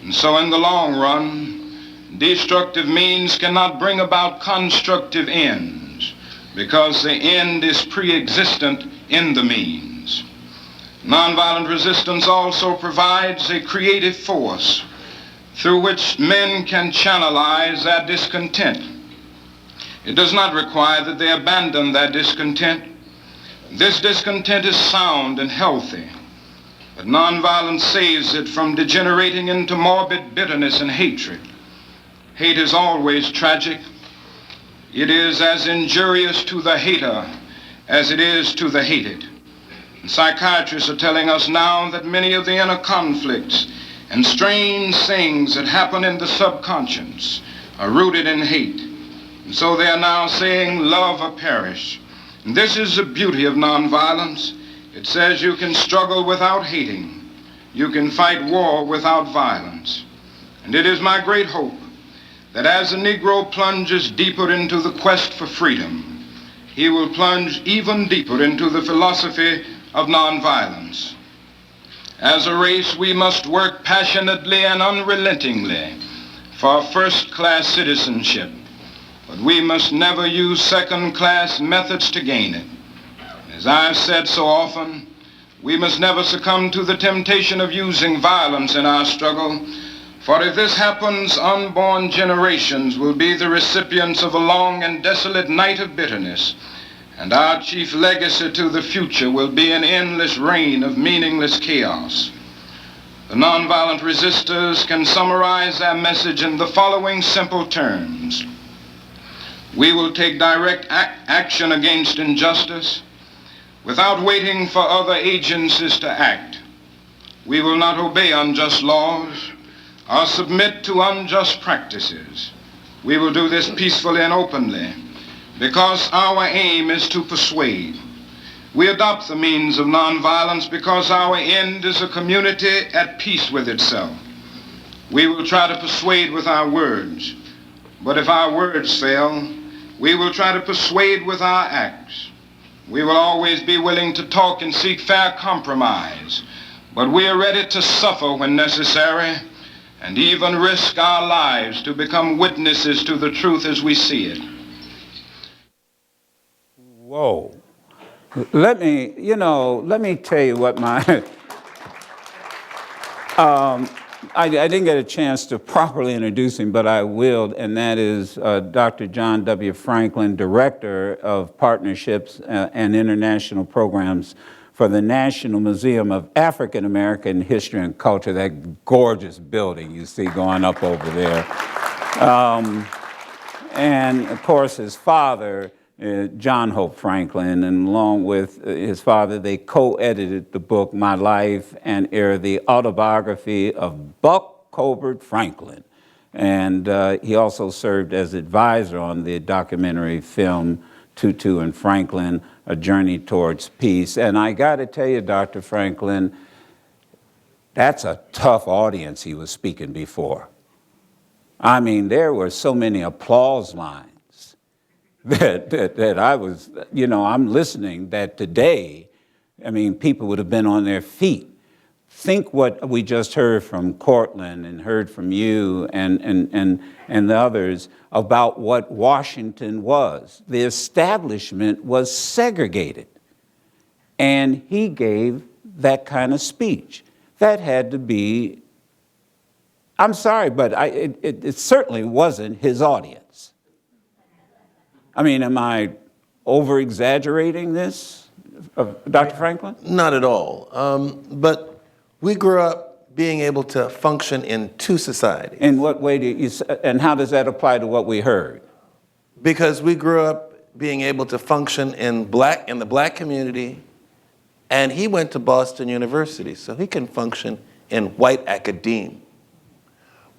And so in the long run, destructive means cannot bring about constructive ends because the end is pre-existent in the means. Nonviolent resistance also provides a creative force through which men can channelize their discontent. It does not require that they abandon their discontent. This discontent is sound and healthy, but nonviolence saves it from degenerating into morbid bitterness and hatred. Hate is always tragic. It is as injurious to the hater as it is to the hated. And psychiatrists are telling us now that many of the inner conflicts and strange things that happen in the subconscious are rooted in hate. And so they are now saying, love or perish. And this is the beauty of nonviolence. It says you can struggle without hating. You can fight war without violence. And it is my great hope that as the Negro plunges deeper into the quest for freedom, he will plunge even deeper into the philosophy of nonviolence. As a race, we must work passionately and unrelentingly for first-class citizenship, but we must never use second-class methods to gain it. As I've said so often, we must never succumb to the temptation of using violence in our struggle, for if this happens, unborn generations will be the recipients of a long and desolate night of bitterness, and our chief legacy to the future will be an endless reign of meaningless chaos. The nonviolent resistors can summarize their message in the following simple terms. We will take direct action against injustice without waiting for other agencies to act. We will not obey unjust laws or submit to unjust practices. We will do this peacefully and openly, because our aim is to persuade. We adopt the means of nonviolence because our end is a community at peace with itself. We will try to persuade with our words, but if our words fail, we will try to persuade with our acts. We will always be willing to talk and seek fair compromise, but we are ready to suffer when necessary and even risk our lives to become witnesses to the truth as we see it. Whoa. Let me tell you what my, I didn't get a chance to properly introduce him, but I will, and that is Dr. John W. Franklin, Director of Partnerships and International Programs for the National Museum of African American History and Culture, that gorgeous building you see going up over there. And of course, his father, John Hope Franklin, and along with his father, they co-edited the book, My Life and Era, the autobiography of Buck Colbert Franklin. And he also served as advisor on the documentary film, Tutu and Franklin, A Journey Towards Peace. And I got to tell you, Dr. Franklin, that's a tough audience he was speaking before. I mean, there were so many applause lines that I was, I'm listening, that today, I mean, people would have been on their feet. Think what we just heard from Cortland and heard from you and the others about what Washington was. The establishment was segregated. And he gave that kind of speech. That had to be, I'm sorry, but it certainly wasn't his audience. I mean, am I over-exaggerating this, Dr. Franklin? Not at all. But we grew up being able to function in two societies. In what way and how does that apply to what we heard? Because we grew up being able to function in the black community, and he went to Boston University, so he can function in white academia.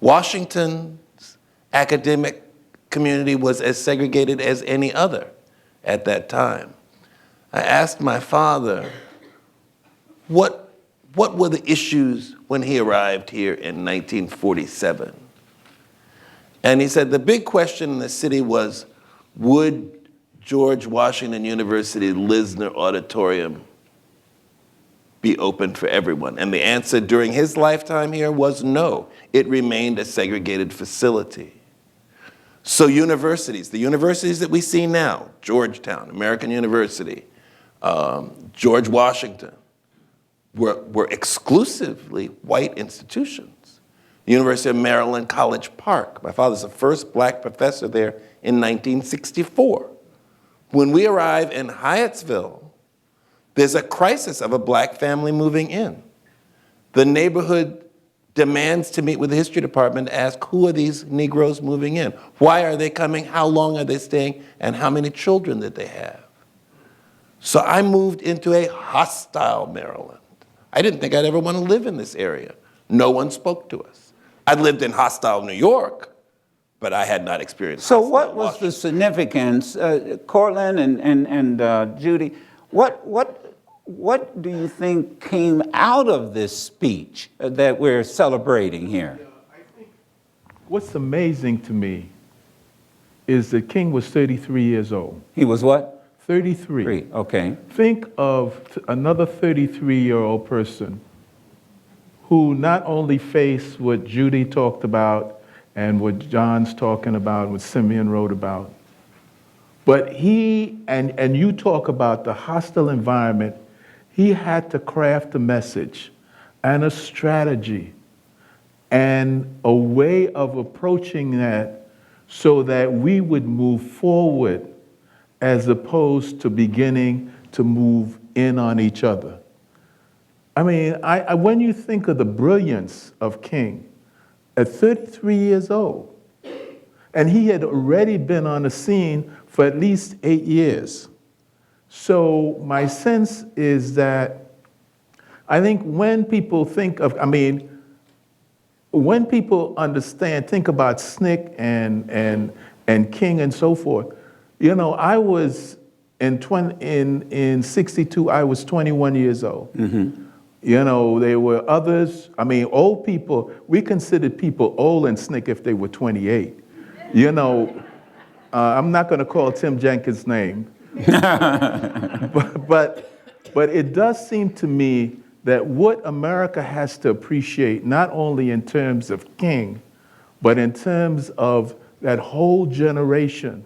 Washington's academic community was as segregated as any other at that time. I asked my father, what were the issues when he arrived here in 1947? And he said the big question in the city was, would George Washington University Lisner Auditorium be open for everyone? And the answer during his lifetime here was no. It remained a segregated facility. So universities, the universities that we see now, Georgetown, American University, George Washington, were exclusively white institutions. The University of Maryland, College Park. My father's the first black professor there in 1964. When we arrive in Hyattsville, there's a crisis of a black family moving in. The neighborhood demands to meet with the history department to ask, who are these Negroes moving in? Why are they coming? How long are they staying? And how many children did they have? So I moved into a hostile Maryland. I didn't think I'd ever want to live in this area. No one spoke to us. I'd lived in hostile New York, but I had not experienced So hostile what was Washington. the significance, Cortland and Judy, what do you think came out of this speech that we're celebrating here? What's amazing to me is that King was 33 years old. He was what? 33. Okay. Think of another 33-year-old person who not only faced what Judy talked about and what John's talking about, what Simeon wrote about, but he, and you talk about the hostile environment, he had to craft a message and a strategy and a way of approaching that so that we would move forward as opposed to beginning to move in on each other. I mean, when you think of the brilliance of King, at 33 years old, and he had already been on the scene for at least 8 years. So my sense is that I think when people think of, when people understand, think about SNCC and King and so forth, you know, I was in 62, I was 21 years old. Mm-hmm. You know, there were others, old people, we considered people old in SNCC if they were 28. You know, I'm not going to call Tim Jenkins' name. but it does seem to me that what America has to appreciate, not only in terms of King, but in terms of that whole generation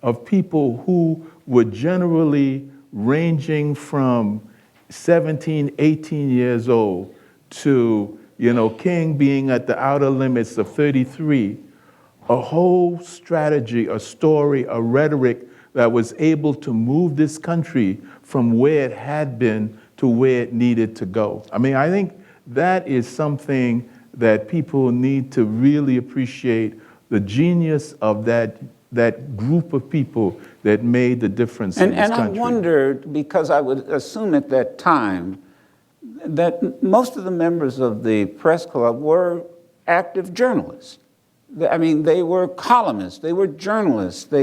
of people who were generally ranging from 17, 18 years old to, you know, King being at the outer limits of 33, a whole strategy, a story, a rhetoric that was able to move this country from where it had been to where it needed to go. I think that is something that people need to really appreciate, the genius of that group of people that made the difference in this country. And I wondered, because I would assume at that time that most of the members of the press club were active journalists. They were columnists, they were journalists, but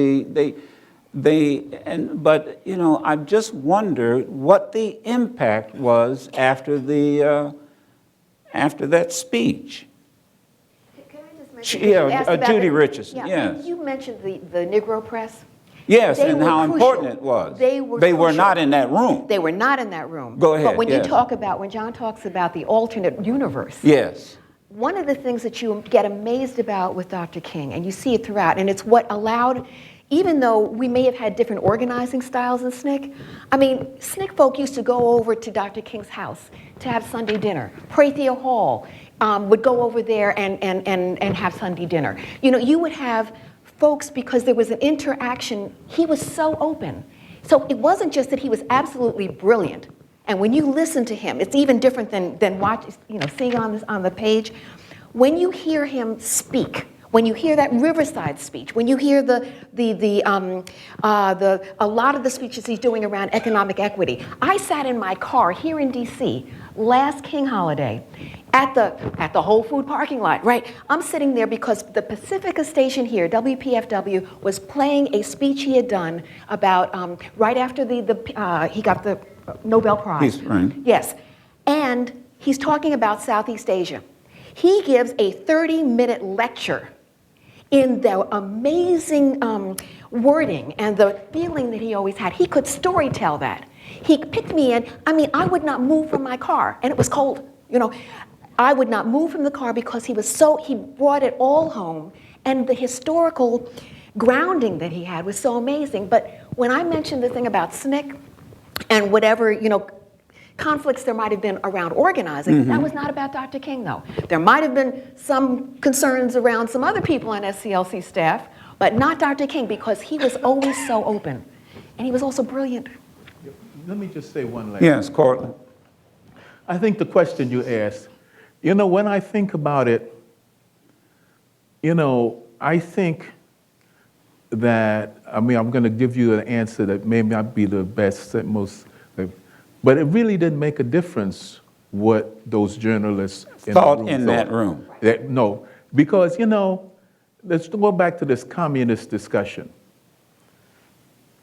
you know, I just wondered what the impact was after that speech. Can I just mention, you asked about Judy the- Richardson, yeah, yes. You mentioned the Negro press. Yes, They and were how crucial. important it was. They were not crucial. in that room. They were not in that room. Go ahead, But when yes. when John talks about the alternate universe, Yes. one of the things that you get amazed about with Dr. King, and you see it throughout, and it's what allowed, even though we may have had different organizing styles in SNCC, SNCC folk used to go over to Dr. King's house to have Sunday dinner. Prathia Hall would go over there and have Sunday dinner. You know, you would have folks, because there was an interaction, he was so open. So it wasn't just that he was absolutely brilliant. And when you listen to him, it's even different than seeing on the page. When you hear him speak, When you hear that Riverside speech, when you hear a lot of the speeches he's doing around economic equity. I sat in my car here in DC last King holiday at the Whole Food parking lot, right? I'm sitting there because the Pacifica station here, WPFW, was playing a speech he had done about right after he got the Nobel Prize. Peace, right. Yes, and he's talking about Southeast Asia. He gives a 30-minute lecture in the amazing wording and the feeling that he always had. He could story tell that. He picked me in. I mean, I would not move from my car, and it was cold. You know, I would not move from the car because he brought it all home, and the historical grounding that he had was so amazing. But when I mentioned the thing about SNCC and whatever, conflicts there might have been around organizing, that was not about Dr. King, though. There might have been some concerns around some other people on SCLC staff, but not Dr. King, because he was always so open. And he was also brilliant. Let me just say one last Yes, Cortland. I think the question you asked, when I think about it, I think that, I'm going to give you an answer that may not be the best, but it really didn't make a difference what those journalists Thought in that room. No, because, let's go back to this communist discussion.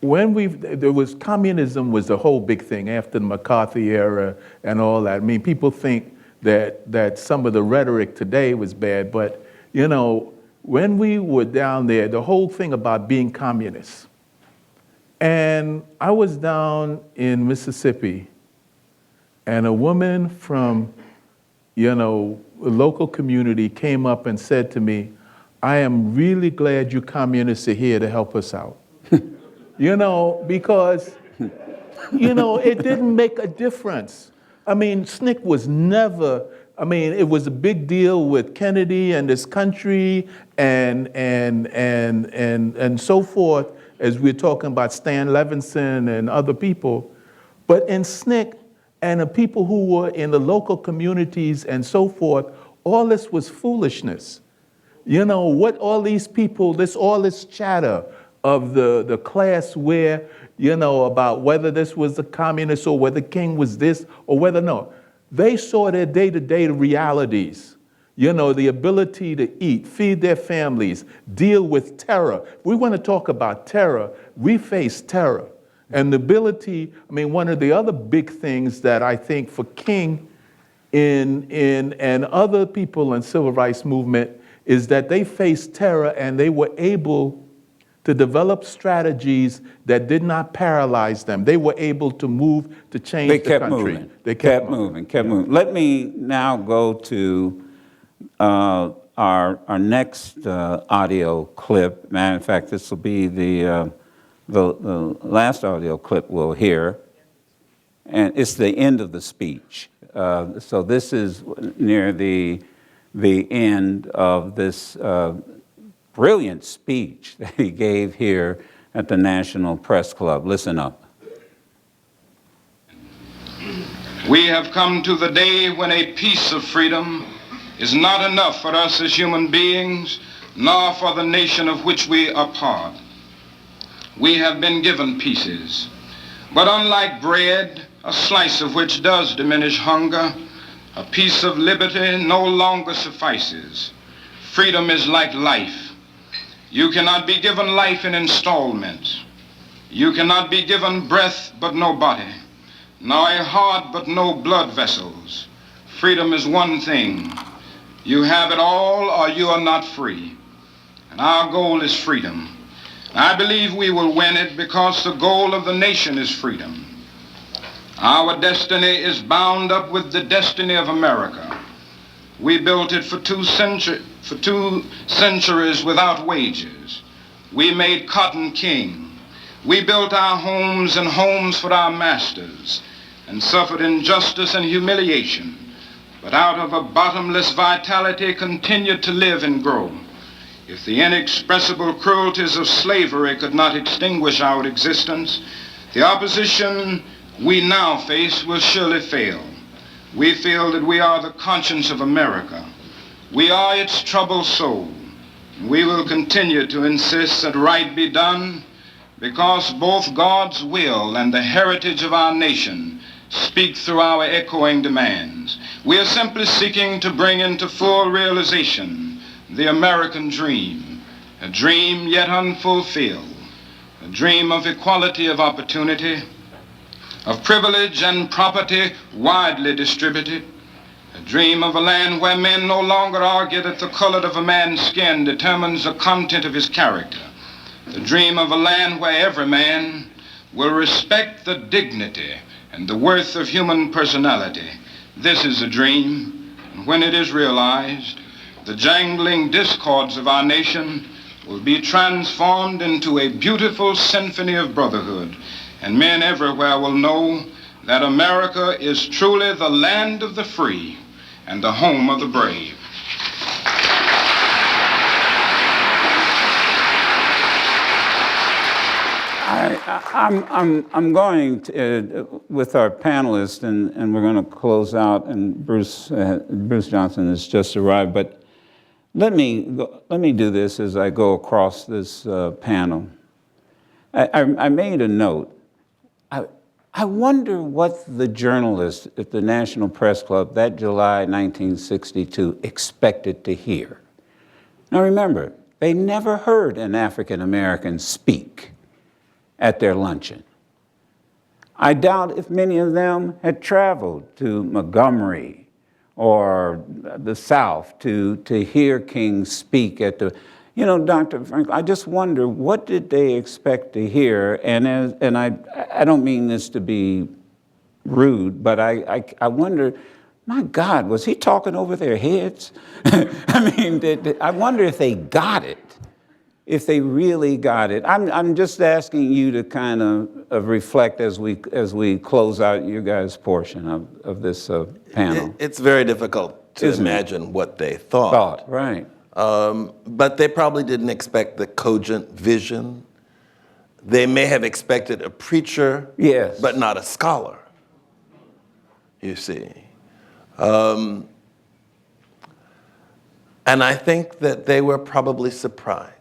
Communism was the whole big thing after the McCarthy era and all that. I mean, people think that some of the rhetoric today was bad, but, when we were down there, the whole thing about being communist. And I was down in Mississippi, and a woman from, a local community came up and said to me, "I am really glad you communists are here to help us out." Because, it didn't make a difference. I mean, SNCC was never, it was a big deal with Kennedy and this country and so forth, as we're talking about Stan Levinson and other people. But in SNCC and the people who were in the local communities and so forth, all this was foolishness. What all these people, all this chatter of the class where, about whether this was a communist or whether King was this or whether no. They saw their day-to-day realities. The ability to eat, feed their families, deal with terror. If we want to talk about terror, we face terror. And the ability, one of the other big things that I think for King and other people in civil rights movement is that they faced terror and they were able to develop strategies that did not paralyze them. They were able to move to change the country. Moving. They kept moving. Let me now go to our next audio clip. Matter of fact, this will be the last audio clip we'll hear, and it's the end of the speech. So this is near the end of this brilliant speech that he gave here at the National Press Club. Listen up. We have come to the day when a piece of freedom is not enough for us as human beings, nor for the nation of which we are part. We have been given pieces, but unlike bread, a slice of which does diminish hunger, a piece of liberty no longer suffices. Freedom is like life. You cannot be given life in installments. You cannot be given breath but no body, nor a heart but no blood vessels. Freedom is one thing. You have it all or you are not free. And our goal is freedom. I believe we will win it because the goal of the nation is freedom. Our destiny is bound up with the destiny of America. We built it for two centuries without wages. We made cotton king. We built our homes and homes for our masters and suffered injustice and humiliation, but out of a bottomless vitality continued to live and grow. If the inexpressible cruelties of slavery could not extinguish our existence, the opposition we now face will surely fail. We feel that we are the conscience of America. We are its troubled soul. We will continue to insist that right be done because both God's will and the heritage of our nation speak through our echoing demands. We are simply seeking to bring into full realization the American dream, a dream yet unfulfilled, a dream of equality of opportunity, of privilege and property widely distributed, a dream of a land where men no longer argue that the color of a man's skin determines the content of his character, the dream of a land where every man will respect the dignity and the worth of human personality. This is a dream, and when it is realized, the jangling discords of our nation will be transformed into a beautiful symphony of brotherhood, and men everywhere will know that America is truly the land of the free and the home of the brave. I'm going to, with our panelists, and we're going to close out, and Bruce Johnson has just arrived, but let me do this as I go across this panel. I made a note. I wonder what the journalists at the National Press Club that July 1962 expected to hear. Now remember, they never heard an African American speak at their luncheon. I doubt if many of them had traveled to Montgomery or the South to hear King speak at the, you know, Dr. Franklin, I just wonder, what did they expect to hear? And I don't mean this to be rude, but I wonder, my God, was he talking over their heads? I mean, I wonder if they got it. If they really got it. I'm just asking you to kind of reflect as we close out your guys' portion of this panel. It's very difficult to imagine what they thought. Right. But they probably didn't expect the cogent vision. They may have expected a preacher, yes, but not a scholar, you see. And I think that they were probably surprised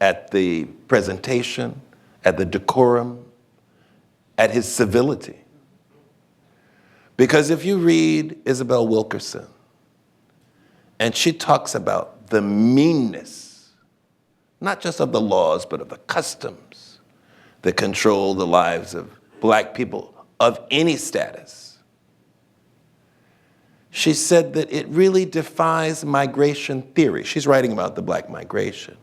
at the presentation, at the decorum, at his civility. Because if you read Isabel Wilkerson, and she talks about the meanness, not just of the laws, but of the customs that control the lives of black people of any status, she said that it really defies migration theory. She's writing about the black migration.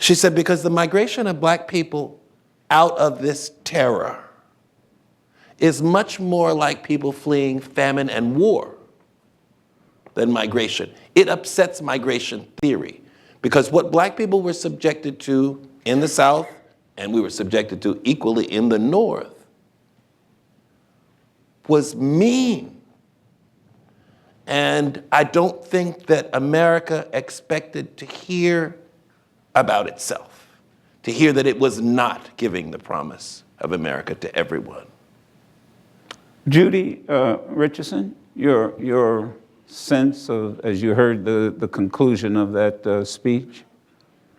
She said, because the migration of black people out of this terror is much more like people fleeing famine and war than migration. It upsets migration theory, because what black people were subjected to in the South, and we were subjected to equally in the North, was mean. And I don't think that America expected to hear about itself, to hear that it was not giving the promise of America to everyone. Judy Richardson, your sense of, as you heard the conclusion of that speech?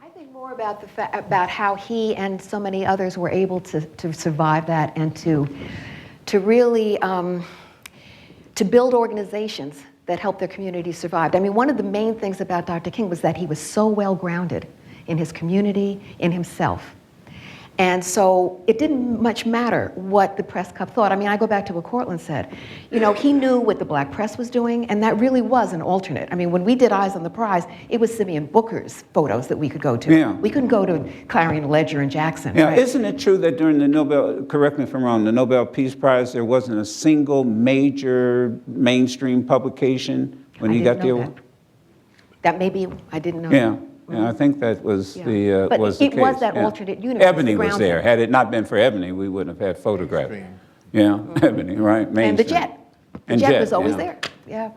I think more about about how he and so many others were able to survive that and to really to build organizations that helped their communities survive. I mean, one of the main things about Dr. King was that he was so well grounded in his community, in himself. And so it didn't much matter what the press club thought. I mean, I go back to what Cortland said. You know, he knew what the black press was doing, and that really was an alternate. I mean, when we did Eyes on the Prize, it was Simeon Booker's photos that we could go to. Yeah. We couldn't go to Clarion Ledger and Jackson. Yeah, right? isn't it true that during the Nobel, correct me if I'm wrong, the Nobel Peace Prize, there wasn't a single major mainstream publication when you got the award? That maybe, I didn't know. Yeah. Yeah, I think that was Yeah. the But was the it case. was that yeah. alternate universe. Ebony the was ground- there. Had it not been for Ebony, we wouldn't have had photographs. Yeah, Ebony, right? And the mainstream. jet. The And jet was always yeah. there. Yeah.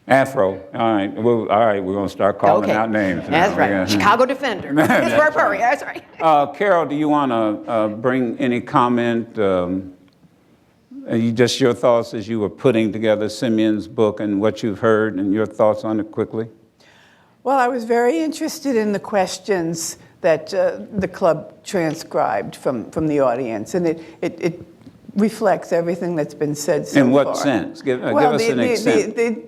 Afro. All right. Well, all right. We're going to start calling Okay. out names. That's now. right. Yeah. Chicago Defender. Pittsburgh Purry. That's right. Carol, do you want to bring any comment? Just your thoughts as you were putting together Simeon's book and what you've heard and your thoughts on it quickly? Well, I was very interested in the questions that the club transcribed from the audience, and it reflects everything that's been said so far. In what sense? Give us an example.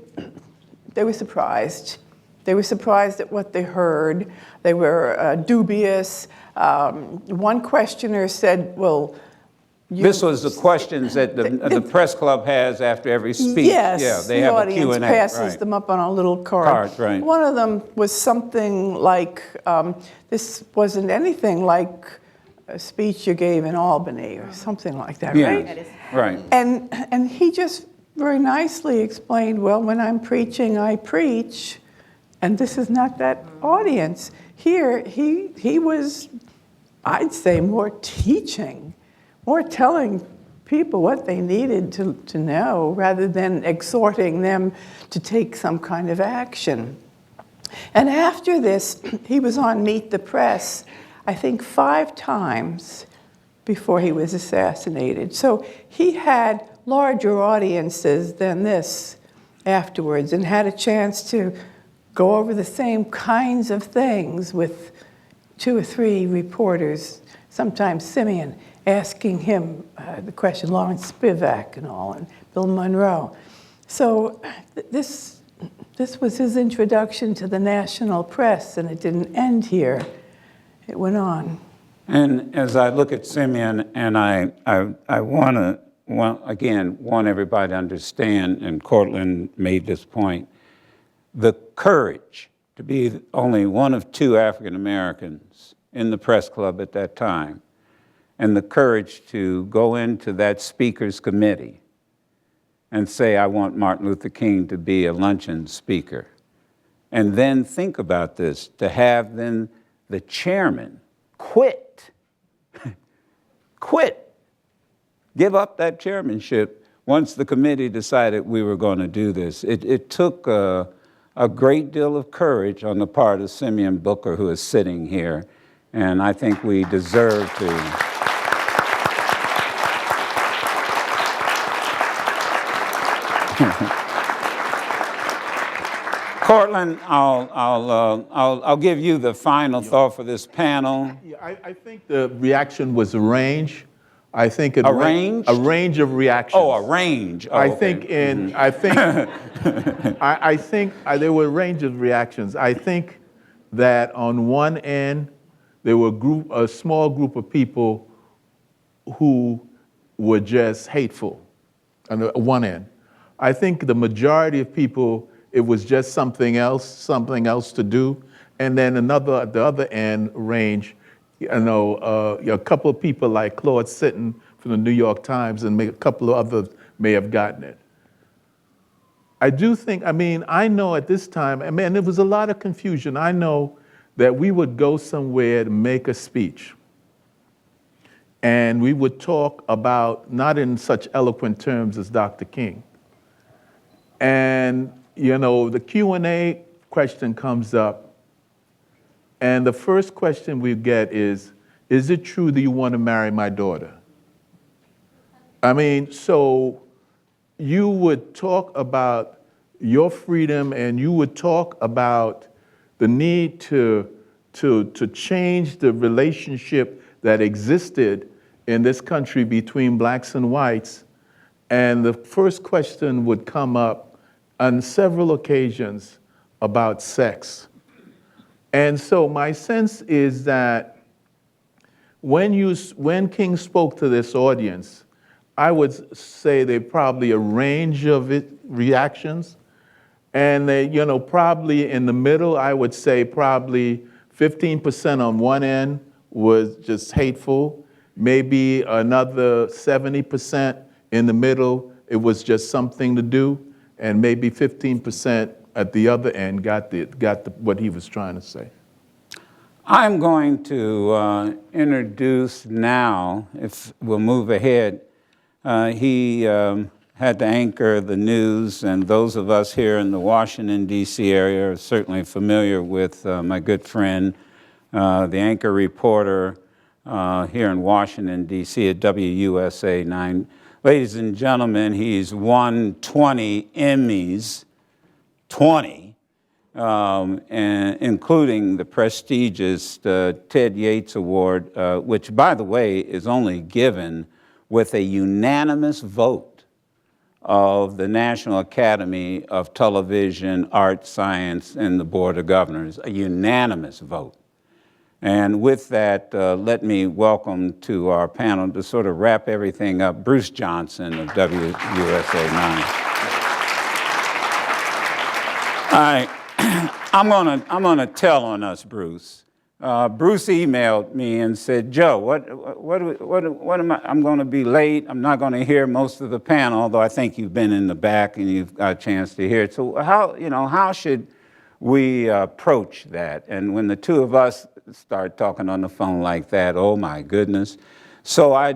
They were surprised. They were surprised at what they heard. They were dubious. One questioner said, well, this was the questions that the press club has after every speech. Yes, yeah, they the have audience a Q&A. passes Right. them up on a little card. Right. One of them was something like, this wasn't anything like a speech you gave in Albany or something like that, Yeah. right? Right. And he just very nicely explained, well, when I'm preaching, I preach, and this is not that audience. Here, he was, I'd say, more teaching, more telling people what they needed to know rather than exhorting them to take some kind of action. And after this, he was on Meet the Press, I think 5 times before he was assassinated. So he had larger audiences than this afterwards and had a chance to go over the same kinds of things with 2 or 3 reporters, sometimes Simeon, asking him the question, Lawrence Spivak and all, and Bill Monroe. So this was his introduction to the national press, and it didn't end here. It went on. And as I look at Simeon, and I want everybody to understand, and Cortland made this point, the courage to be only one of 2 African Americans in the press club at that time, and the courage to go into that speaker's committee and say, I want Martin Luther King to be a luncheon speaker. And then think about this, to have then the chairman quit, give up that chairmanship once the committee decided we were going to do this. It took a great deal of courage on the part of Simeon Booker, who is sitting here, and I think we deserve to. Cortland, I'll give you the final thought for this panel. Yeah, I think the reaction was a range. I think A range? A range of reactions. Oh, a range. Oh, I okay. think I think there were a range of reactions. I think that on one end there were a small group of people who were just hateful. On the one end, I think the majority of people, it was just something else to do, and then at the other end range, a couple of people like Claude Sitton from the New York Times and a couple of others may have gotten it. I do think, I know at this time, there was a lot of confusion. I know that we would go somewhere to make a speech, and we would talk about, not in such eloquent terms as Dr. King. And, the Q&A question comes up, and the first question we get is it true that you want to marry my daughter? So you would talk about your freedom, and you would talk about the need to change the relationship that existed in this country between blacks and whites. And the first question would come up on several occasions about sex. And so my sense is that when King spoke to this audience, I would say they probably a range of reactions. And they, probably in the middle, I would say probably 15% on one end was just hateful. Maybe another 70% in the middle, it was just something to do. And maybe 15% at the other end got what he was trying to say. I'm going to introduce now, if we'll move ahead. He had to anchor the news, and those of us here in the Washington, D.C. area are certainly familiar with my good friend, the anchor reporter here in Washington, D.C. at WUSA 9. Ladies and gentlemen, he's won 20 Emmys, 20. and including the prestigious Ted Yates Award, which, by the way, is only given with a unanimous vote of the National Academy of Television, Art, Science, and the Board of Governors, a unanimous vote. And with that, let me welcome to our panel to sort of wrap everything up, Bruce Johnson of WUSA 9. I'm gonna tell on us, Bruce. Bruce emailed me and said, Joe, what am I? I'm going to be late. I'm not going to hear most of the panel, although I think you've been in the back and you've got a chance to hear it. So how should we approach that? And when the two of us start talking on the phone like that, oh my goodness. So I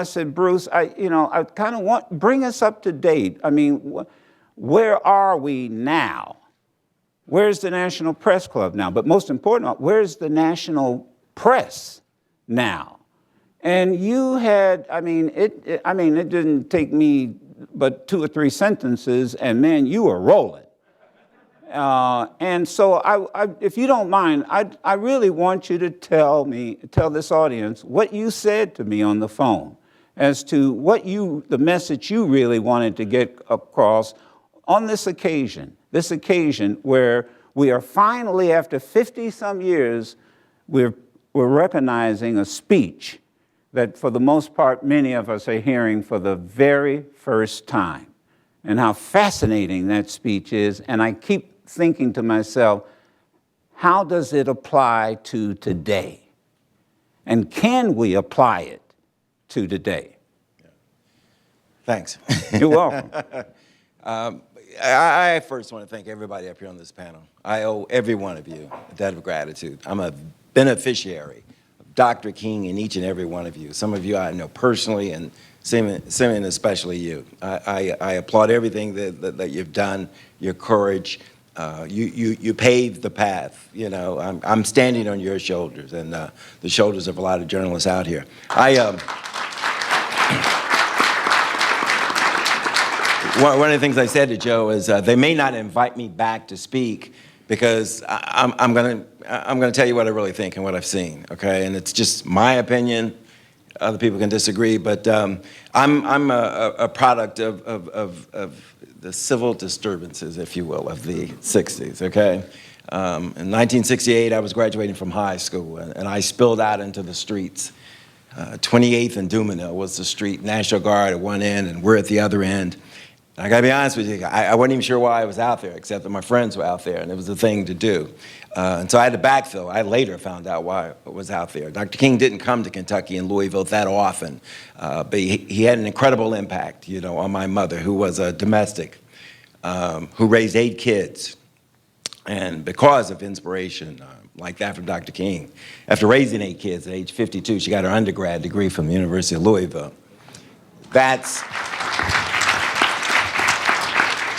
said, Bruce, I kind of bring us up to date. I mean, where are we now? Where's the National Press Club now? But most important, where's the national press now? And you had, it didn't take me but 2 or 3 sentences, and man, you were rolling. And so if you don't mind, I really want you to tell this audience what you said to me on the phone as to the message you really wanted to get across on this occasion where we are finally, after 50-some years, we're recognizing a speech that for the most part, many of us are hearing for the very first time, and how fascinating that speech is. And I keep thinking to myself, how does it apply to today? And can we apply it to today? Thanks. You're welcome. I first want to thank everybody up here on this panel. I owe every one of you a debt of gratitude. I'm a beneficiary of Dr. King and each and every one of you. Some of you I know personally, and Simeon especially you. I applaud everything that you've done, your courage. You paved the path. I'm standing on your shoulders and the shoulders of a lot of journalists out here. One of the things I said to Joe is they may not invite me back to speak because I'm gonna tell you what I really think and what I've seen. Okay, and it's just my opinion. Other people can disagree, but I'm a product of the civil disturbances, if you will, of the '60s. Okay, in 1968, I was graduating from high school, and I spilled out into the streets. 28th and Dumino was the street, National Guard at one end, and we're at the other end. I gotta be honest with you, I wasn't even sure why I was out there, except that my friends were out there, and it was the thing to do. And so I had to backfill. I later found out why I was out there. Dr. King didn't come to Kentucky and Louisville that often, but he had an incredible impact, on my mother, who was a domestic, who raised 8 kids. And because of inspiration like that from Dr. King, after raising 8 kids at age 52, she got her undergrad degree from the University of Louisville.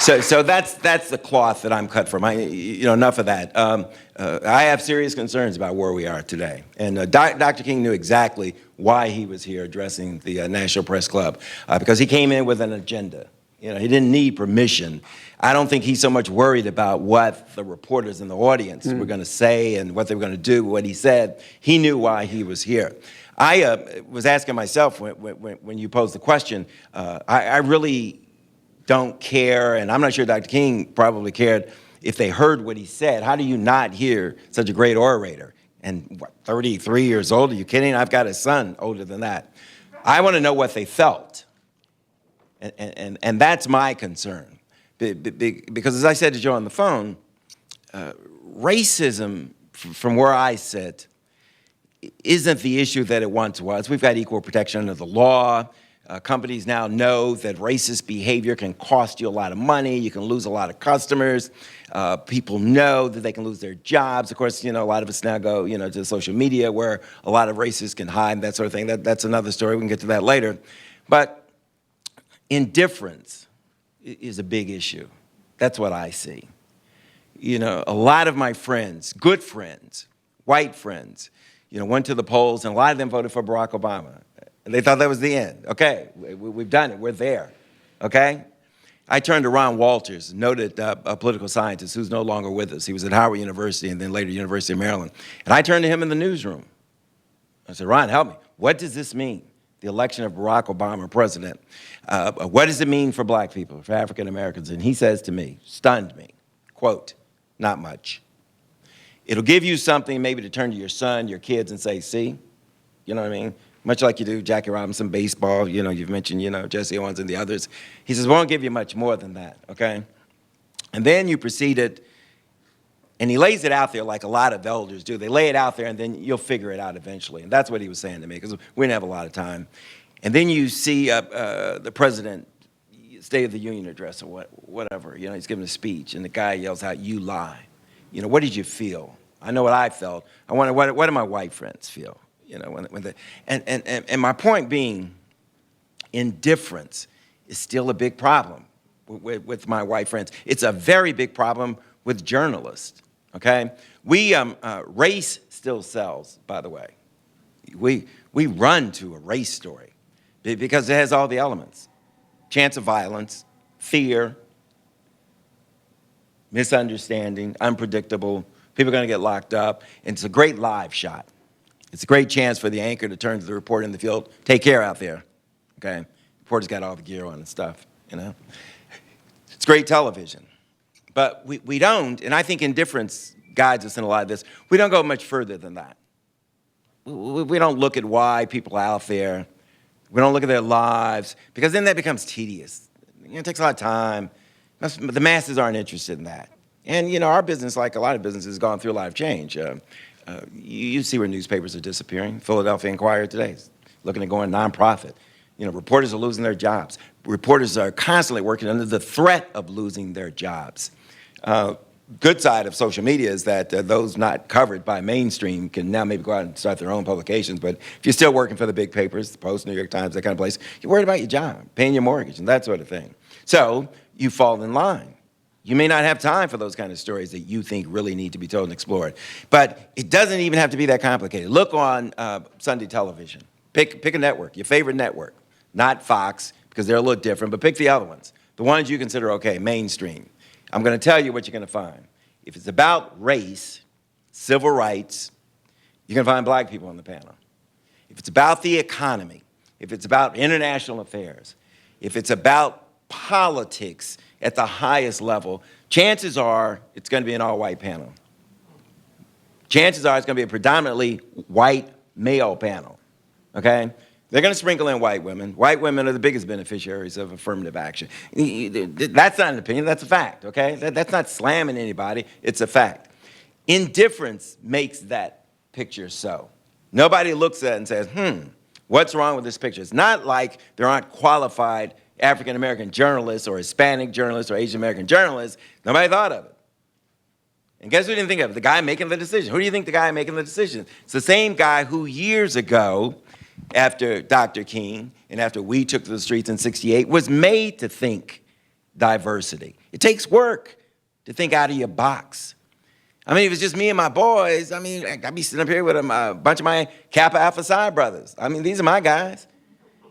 So that's the cloth that I'm cut from. Enough of that. I have serious concerns about where we are today. And Dr. King knew exactly why he was here addressing the National Press Club, because he came in with an agenda. He didn't need permission. I don't think he's so much worried about what the reporters in the audience were going to say and what they were going to do, what he said. He knew why he was here. I was asking myself when you posed the question, I really don't care, and I'm not sure Dr. King probably cared if they heard what he said. How do you not hear such a great orator? And 33 years old, are you kidding? I've got a son older than that. I want to know what they felt. And that's my concern. Because as I said to Joe on the phone, racism, from where I sit, isn't the issue that it once was. We've got equal protection under the law. Companies now know that racist behavior can cost you a lot of money. You can lose a lot of customers. People know that they can lose their jobs. Of course, a lot of us now go, to social media where a lot of racists can hide, that sort of thing. That's another story. We can get to that later. But indifference is a big issue. That's what I see. A lot of my friends, good friends, white friends, went to the polls, and a lot of them voted for Barack Obama. And they thought that was the end. Okay, we've done it. We're there. Okay? I turned to Ron Walters, noted a political scientist who's no longer with us. He was at Howard University and then later University of Maryland. And I turned to him in the newsroom. I said, Ron, help me. What does this mean? The election of Barack Obama president. What does it mean for black people, for African Americans? And he says to me, stunned me, quote, not much. It'll give you something maybe to turn to your son, your kids, and say, see, you know what I mean? Much like you do Jackie Robinson, baseball, you know, you've mentioned, you know, Jesse Owens and the others. He says, won't give you much more than that, okay? And then you proceeded, and he lays it out there like a lot of elders do. They lay it out there, and then you'll figure it out eventually. And that's what he was saying to me, because we didn't have a lot of time. And then you see the president, State of the Union address or whatever, you know, he's giving a speech, and the guy yells out, you lie. You know, what did you feel? I know what I felt. I wonder, what do my white friends feel? You know, and my point being, indifference is still a big problem with my white friends. It's a very big problem with journalists, okay? Race still sells, by the way. We run to a race story because it has all the elements. Chance of violence, fear, misunderstanding, unpredictable, people are gonna get locked up, and it's a great live shot. It's a great chance for the anchor to turn to the reporter in the field, take care out there, okay? Reporter's got all the gear on and stuff, you know? It's great television. But we don't, and I think indifference guides us in a lot of this, we don't go much further than that. We don't look at why people are out there. We don't look at their lives, because then that becomes tedious. You know, it takes a lot of time. The masses aren't interested in that. And, you know, our business, like a lot of businesses, has gone through a lot of change. You see where newspapers are disappearing. Philadelphia Inquirer today is looking at going nonprofit. You know, reporters are losing their jobs. Reporters are constantly working under the threat of losing their jobs. Good side of social media is that those not covered by mainstream can now maybe go out and start their own publications. But if you're still working for the big papers, the Post, New York Times, that kind of place, you're worried about your job, paying your mortgage, and that sort of thing. So you fall in line. You may not have time for those kind of stories that you think really need to be told and explored. But it doesn't even have to be that complicated. Look on Sunday television. Pick a network, your favorite network. Not Fox, because they're a little different, but pick the other ones. The ones you consider, okay, mainstream. I'm going to tell you what you're going to find. If it's about race, civil rights, you're going to find black people on the panel. If it's about the economy, if it's about international affairs, if it's about politics at the highest level, chances are it's going to be an all-white panel. Chances are it's going to be a predominantly white male panel, okay? They're going to sprinkle in white women. White women are the biggest beneficiaries of affirmative action. That's not an opinion, that's a fact, okay? That's not slamming anybody, it's a fact. Indifference makes that picture so. Nobody looks at it and says, what's wrong with this picture? It's not like there aren't qualified African-American journalists or Hispanic journalists or Asian-American journalists. Nobody thought of it. And guess who didn't think of it? The guy making the decision. Who do you think the guy making the decision? It's the same guy who years ago, after Dr. King and after we took to the streets in '68, was made to think diversity. It takes work to think out of your box. I mean, if it's just me and my boys, I mean, I'd be sitting up here with a bunch of my Kappa Alpha Psi brothers. I mean, these are my guys.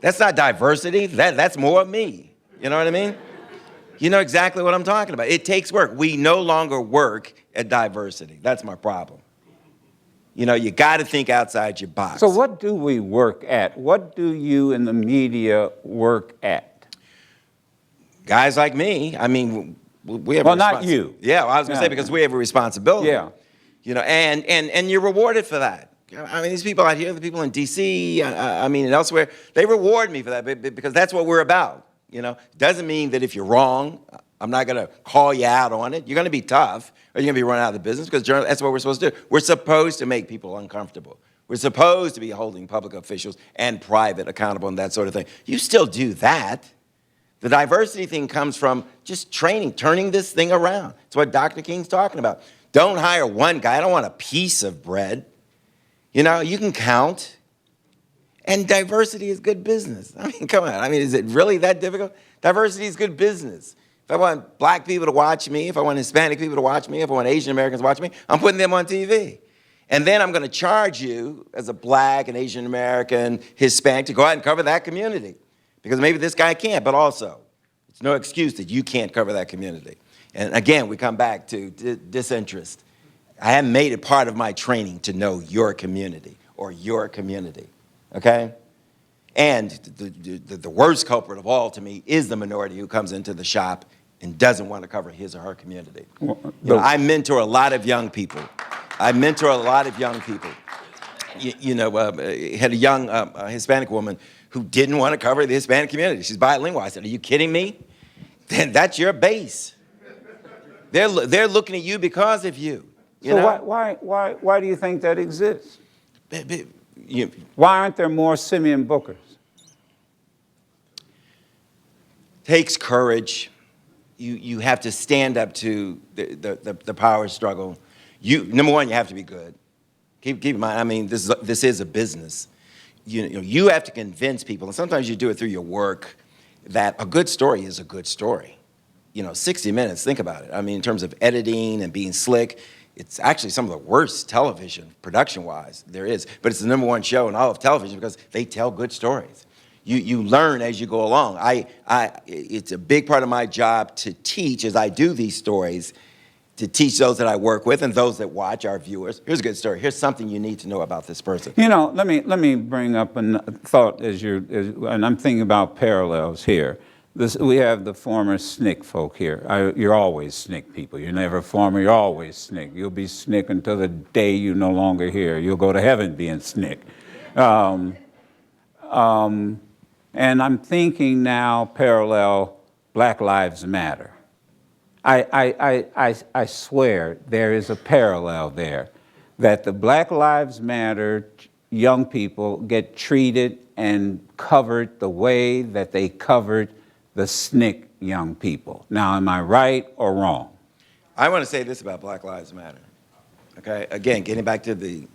That's not diversity. That's more of me. You know what I mean? You know exactly what I'm talking about. It takes work. We no longer work at diversity. That's my problem. You know, you got to think outside your box. So what do we work at? What do you in the media work at? Guys like me, I mean, we have Well, not you. Yeah, well, I was going to say because we have a responsibility. Yeah. You know, and you're rewarded for that. I mean, these people out here, the people in D.C., I mean, and elsewhere, they reward me for that because that's what we're about. You know, doesn't mean that if you're wrong, I'm not going to call you out on it. You're going to be tough, or you're going to be run out of the business because that's what we're supposed to do. We're supposed to make people uncomfortable. We're supposed to be holding public officials and private accountable and that sort of thing. You still do that. The diversity thing comes from just training, turning this thing around. It's what Dr. King's talking about. Don't hire one guy. I don't want a piece of bread. You know, you can count. And diversity is good business. I mean, come on. I mean, is it really that difficult? Diversity is good business. If I want black people to watch me, if I want Hispanic people to watch me, if I want Asian Americans to watch me, I'm putting them on TV. And then I'm going to charge you as a black and Asian American, Hispanic, to go out and cover that community. Because maybe this guy can't, but also It's no excuse that you can't cover that community. And again, we come back to disinterest. I haven't made it part of my training to know your community or your community, okay? And the worst culprit of all to me is the minority who comes into the shop and doesn't want to cover his or her community. I mentor a lot of young people. Had a young Hispanic woman who didn't want to cover the Hispanic community. She's bilingual. I said, are you kidding me? Then that's your base. They're looking at you because of you. You know? Why do you think that exists? Why aren't there more Simeon Bookers? Takes courage. You have to stand up to the power struggle. Number one, you have to be good. Keep in mind, I mean, this is a business. You have to convince people, and sometimes you do it through your work, that a good story is a good story. 60 Minutes, think about it. I mean, in terms of editing and being slick, it's actually some of the worst television, production-wise, there is. But it's the number one show in all of television because they tell good stories. You learn as you go along. It's a big part of my job to teach as I do these stories, to teach those that I work with and those that watch, our viewers. Here's a good story. Here's something you need to know about this person. Let me bring up a thought and I'm thinking about parallels here. We have the former SNCC folk here. You're always SNCC people. You're never former, you're always SNCC. You'll be SNCC until the day you're no longer here. You'll go to heaven being SNCC. And I'm thinking now parallel Black Lives Matter. I swear there is a parallel there, that the Black Lives Matter young people get treated and covered the way that they covered the SNCC young people. Now, am I right or wrong? I want to say this about Black Lives Matter, okay? Again, getting back to the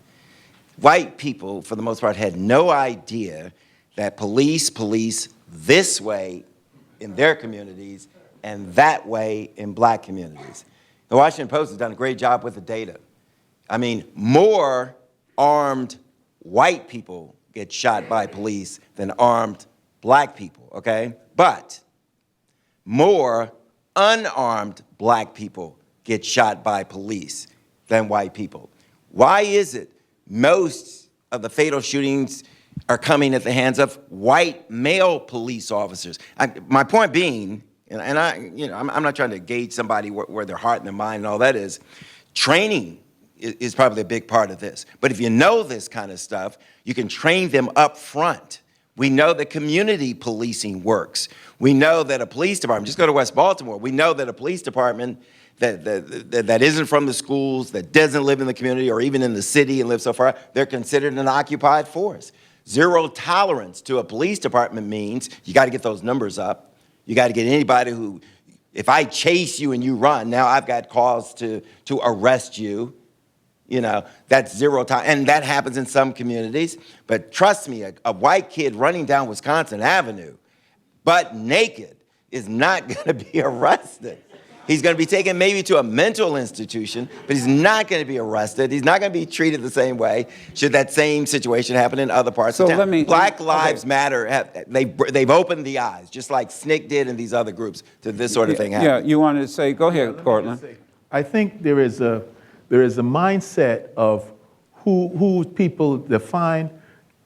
white people, for the most part, had no idea that police this way in their communities and that way in black communities. The Washington Post has done a great job with the data. I mean, more armed white people get shot by police than armed black people, okay? But more unarmed black people get shot by police than white people. Why is it most of the fatal shootings are coming at the hands of white male police officers? My point being, and I'm not trying to gauge somebody where their heart and their mind and all that is, training is probably a big part of this. But if you know this kind of stuff, you can train them up front. We know that community policing works. We know that a police department, just go to West Baltimore, we know that a police department that isn't from the schools, that doesn't live in the community or even in the city and live so far, they're considered an occupied force. Zero tolerance to a police department means you got to get those numbers up. You got to get anybody who, if I chase you and you run, now I've got cause to arrest you. That's zero time. And that happens in some communities. But trust me, a white kid running down Wisconsin Avenue, butt naked, is not going to be arrested. He's going to be taken maybe to a mental institution, but he's not going to be arrested. He's not going to be treated the same way should that same situation happen in other parts of town. Black Lives Matter, they've opened the eyes, just like SNCC did and these other groups, to this sort of thing happening. Yeah, you wanted to say, go ahead, Cortland. I think there is a mindset of who people define.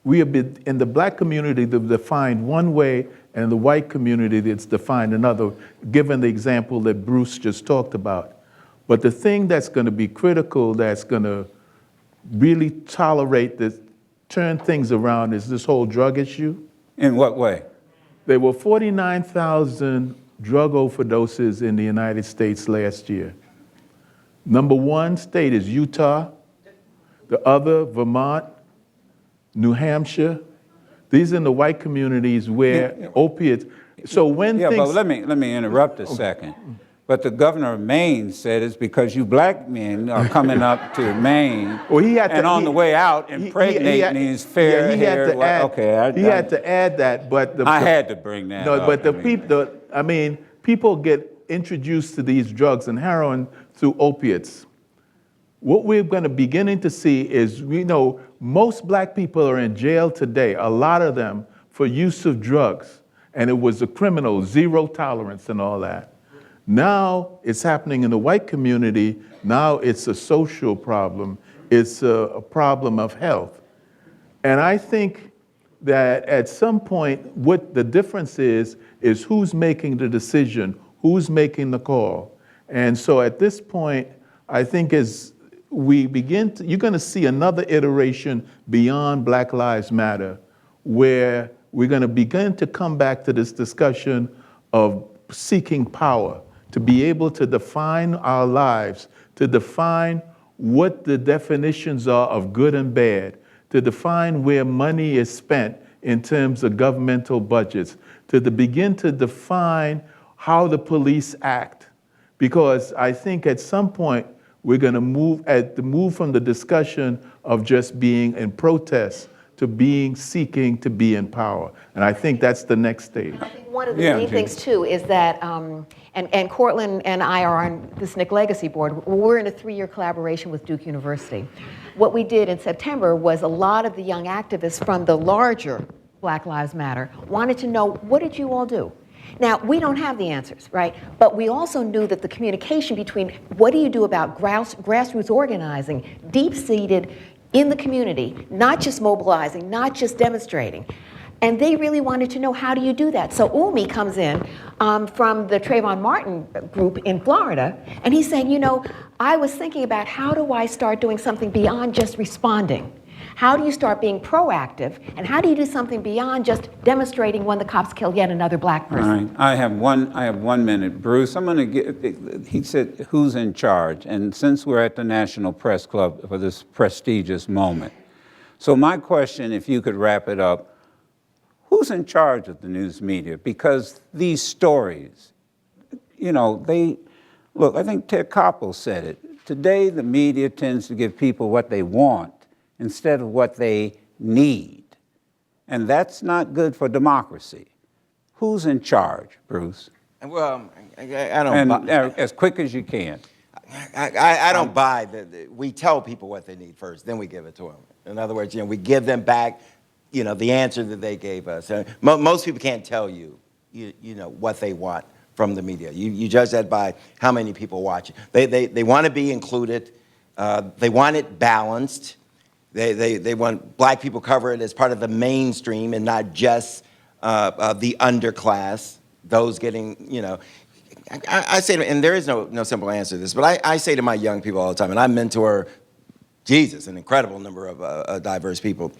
We have been, in the black community, they're defined one way, and in the white community, it's defined another, given the example that Bruce just talked about. But the thing that's going to be critical, that's going to really tolerate this, turn things around, is this whole drug issue. In what way? There were 49,000 drug overdoses in the United States last year. Number one state is Utah, the other, Vermont, New Hampshire. These are in the white communities where opiates. So when things. But let me interrupt a second. But the governor of Maine said it's because you black men are coming up to Maine and on the way out impregnating these fair hair. He had to add that, but I had to bring that up. But people get introduced to these drugs and heroin through opiates. What we're going to beginning to see is, we know most black people are in jail today, a lot of them, for use of drugs. and it was a criminal, zero tolerance and all that. Now it's happening in the white community. Now it's a social problem. It's a problem of health. And I think that at some point, what the difference is who's making the decision, who's making the call. And so at this point, I think as we begin to, you're going to see another iteration beyond Black Lives Matter, where we're going to begin to come back to this discussion of seeking power, to be able to define our lives, to define what the definitions are of good and bad, to define where money is spent in terms of governmental budgets, to begin to define how the police act. Because I think at some point we're going to move from the discussion of just being in protest to seeking to be in power. And I think that's the next stage. I think one of the main things, too, is that, and Cortland and I are on this Nick Legacy board. We're in a 3-year collaboration with Duke University. What we did in September was a lot of the young activists from the larger Black Lives Matter wanted to know, what did you all do? Now, we don't have the answers, right? But we also knew that the communication between what do you do about grassroots organizing, deep-seated in the community, not just mobilizing, not just demonstrating. And they really wanted to know, how do you do that? So Umi comes in from the Trayvon Martin group in Florida, and he's saying, you know, I was thinking about how do I start doing something beyond just responding? How do you start being proactive? And how do you do something beyond just demonstrating when the cops kill yet another black person? All right. I have 1 minute. Bruce, I'm going to get, he said, who's in charge? And since we're at the National Press Club for this prestigious moment. So my question, if you could wrap it up, who's in charge of the news media? Because these stories, you know, look, I think Ted Koppel said it. Today, the media tends to give people what they want instead of what they need. And that's not good for democracy. Who's in charge, Bruce? Well, I don't and as quick as you can. I don't buy that. We tell people what they need first, then we give it to them. In other words, you know, we give them back, you know, the answer that they gave us. Most people can't tell you, you know, what they want from the media. You judge that by how many people watch it. They want to be included. They want it balanced. They want black people covered as part of the mainstream and not just the underclass, those getting, you know. I say to, and there is no simple answer to this, but I say to my young people all the time, and I mentor, an incredible number of diverse people,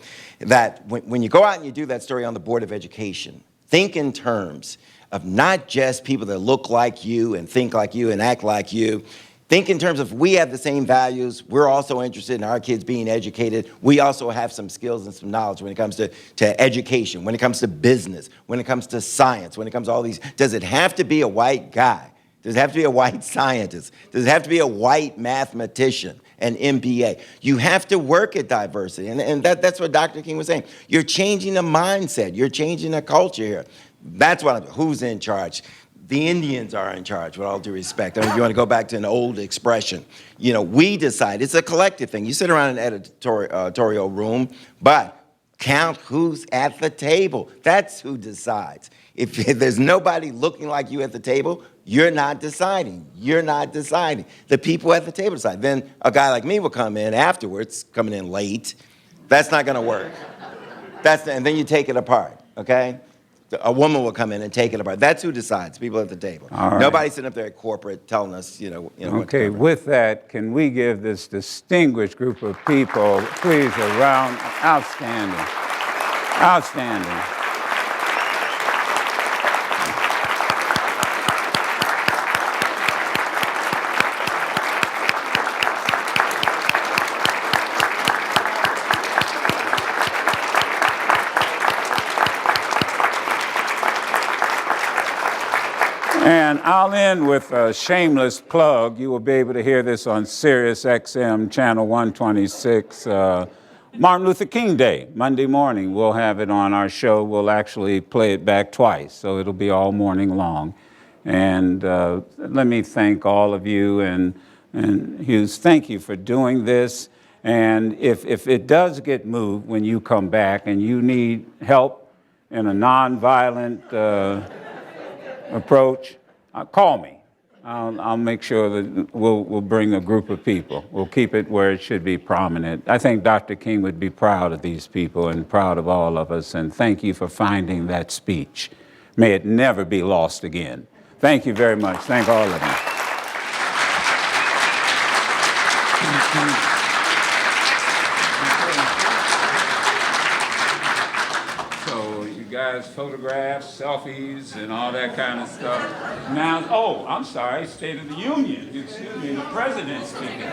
that when you go out and you do that story on the Board of Education, think in terms of not just people that look like you and think like you and act like you. Think in terms of we have the same values. We're also interested in our kids being educated. We also have some skills and some knowledge when it comes to education, when it comes to business, when it comes to science, when it comes to all these. Does it have to be a white guy? Does it have to be a white scientist? Does it have to be a white mathematician, an MBA? You have to work at diversity. And that's what Dr. King was saying. You're changing the mindset. You're changing the culture here. That's what who's in charge? The Indians are in charge, with all due respect. I mean, if you want to go back to an old expression, you know, we decide. It's a collective thing. You sit around an editorial room, but count who's at the table. That's who decides. If there's nobody looking like you at the table, you're not deciding. You're not deciding. The people at the table decide. Then a guy like me will come in afterwards, coming in late. That's not going to work. And then you take it apart, okay? A woman will come in and take it apart. That's who decides, people at the table. All right. Nobody's sitting up there at corporate telling us, you know what to Okay, cover. with that, can we give this distinguished group of people, please, a round? Outstanding. Outstanding. And I'll end with a shameless plug. You will be able to hear this on Sirius XM channel 126. Martin Luther King Day, Monday morning. We'll have it on our show. We'll actually play it back twice, so it'll be all morning long. And let me thank all of you. And Hughes, thank you for doing this. And if it does get moved when you come back and you need help, in a nonviolent approach, call me. I'll make sure that we'll bring a group of people. We'll keep it where it should be prominent. I think Dr. King would be proud of these people and proud of all of us, and thank you for finding that speech. May it never be lost again. Thank you very much. Thank all of you. So you guys photographs, selfies, and all that kind of stuff. Now, oh, I'm sorry, State of the Union. Excuse me, the president's speaking.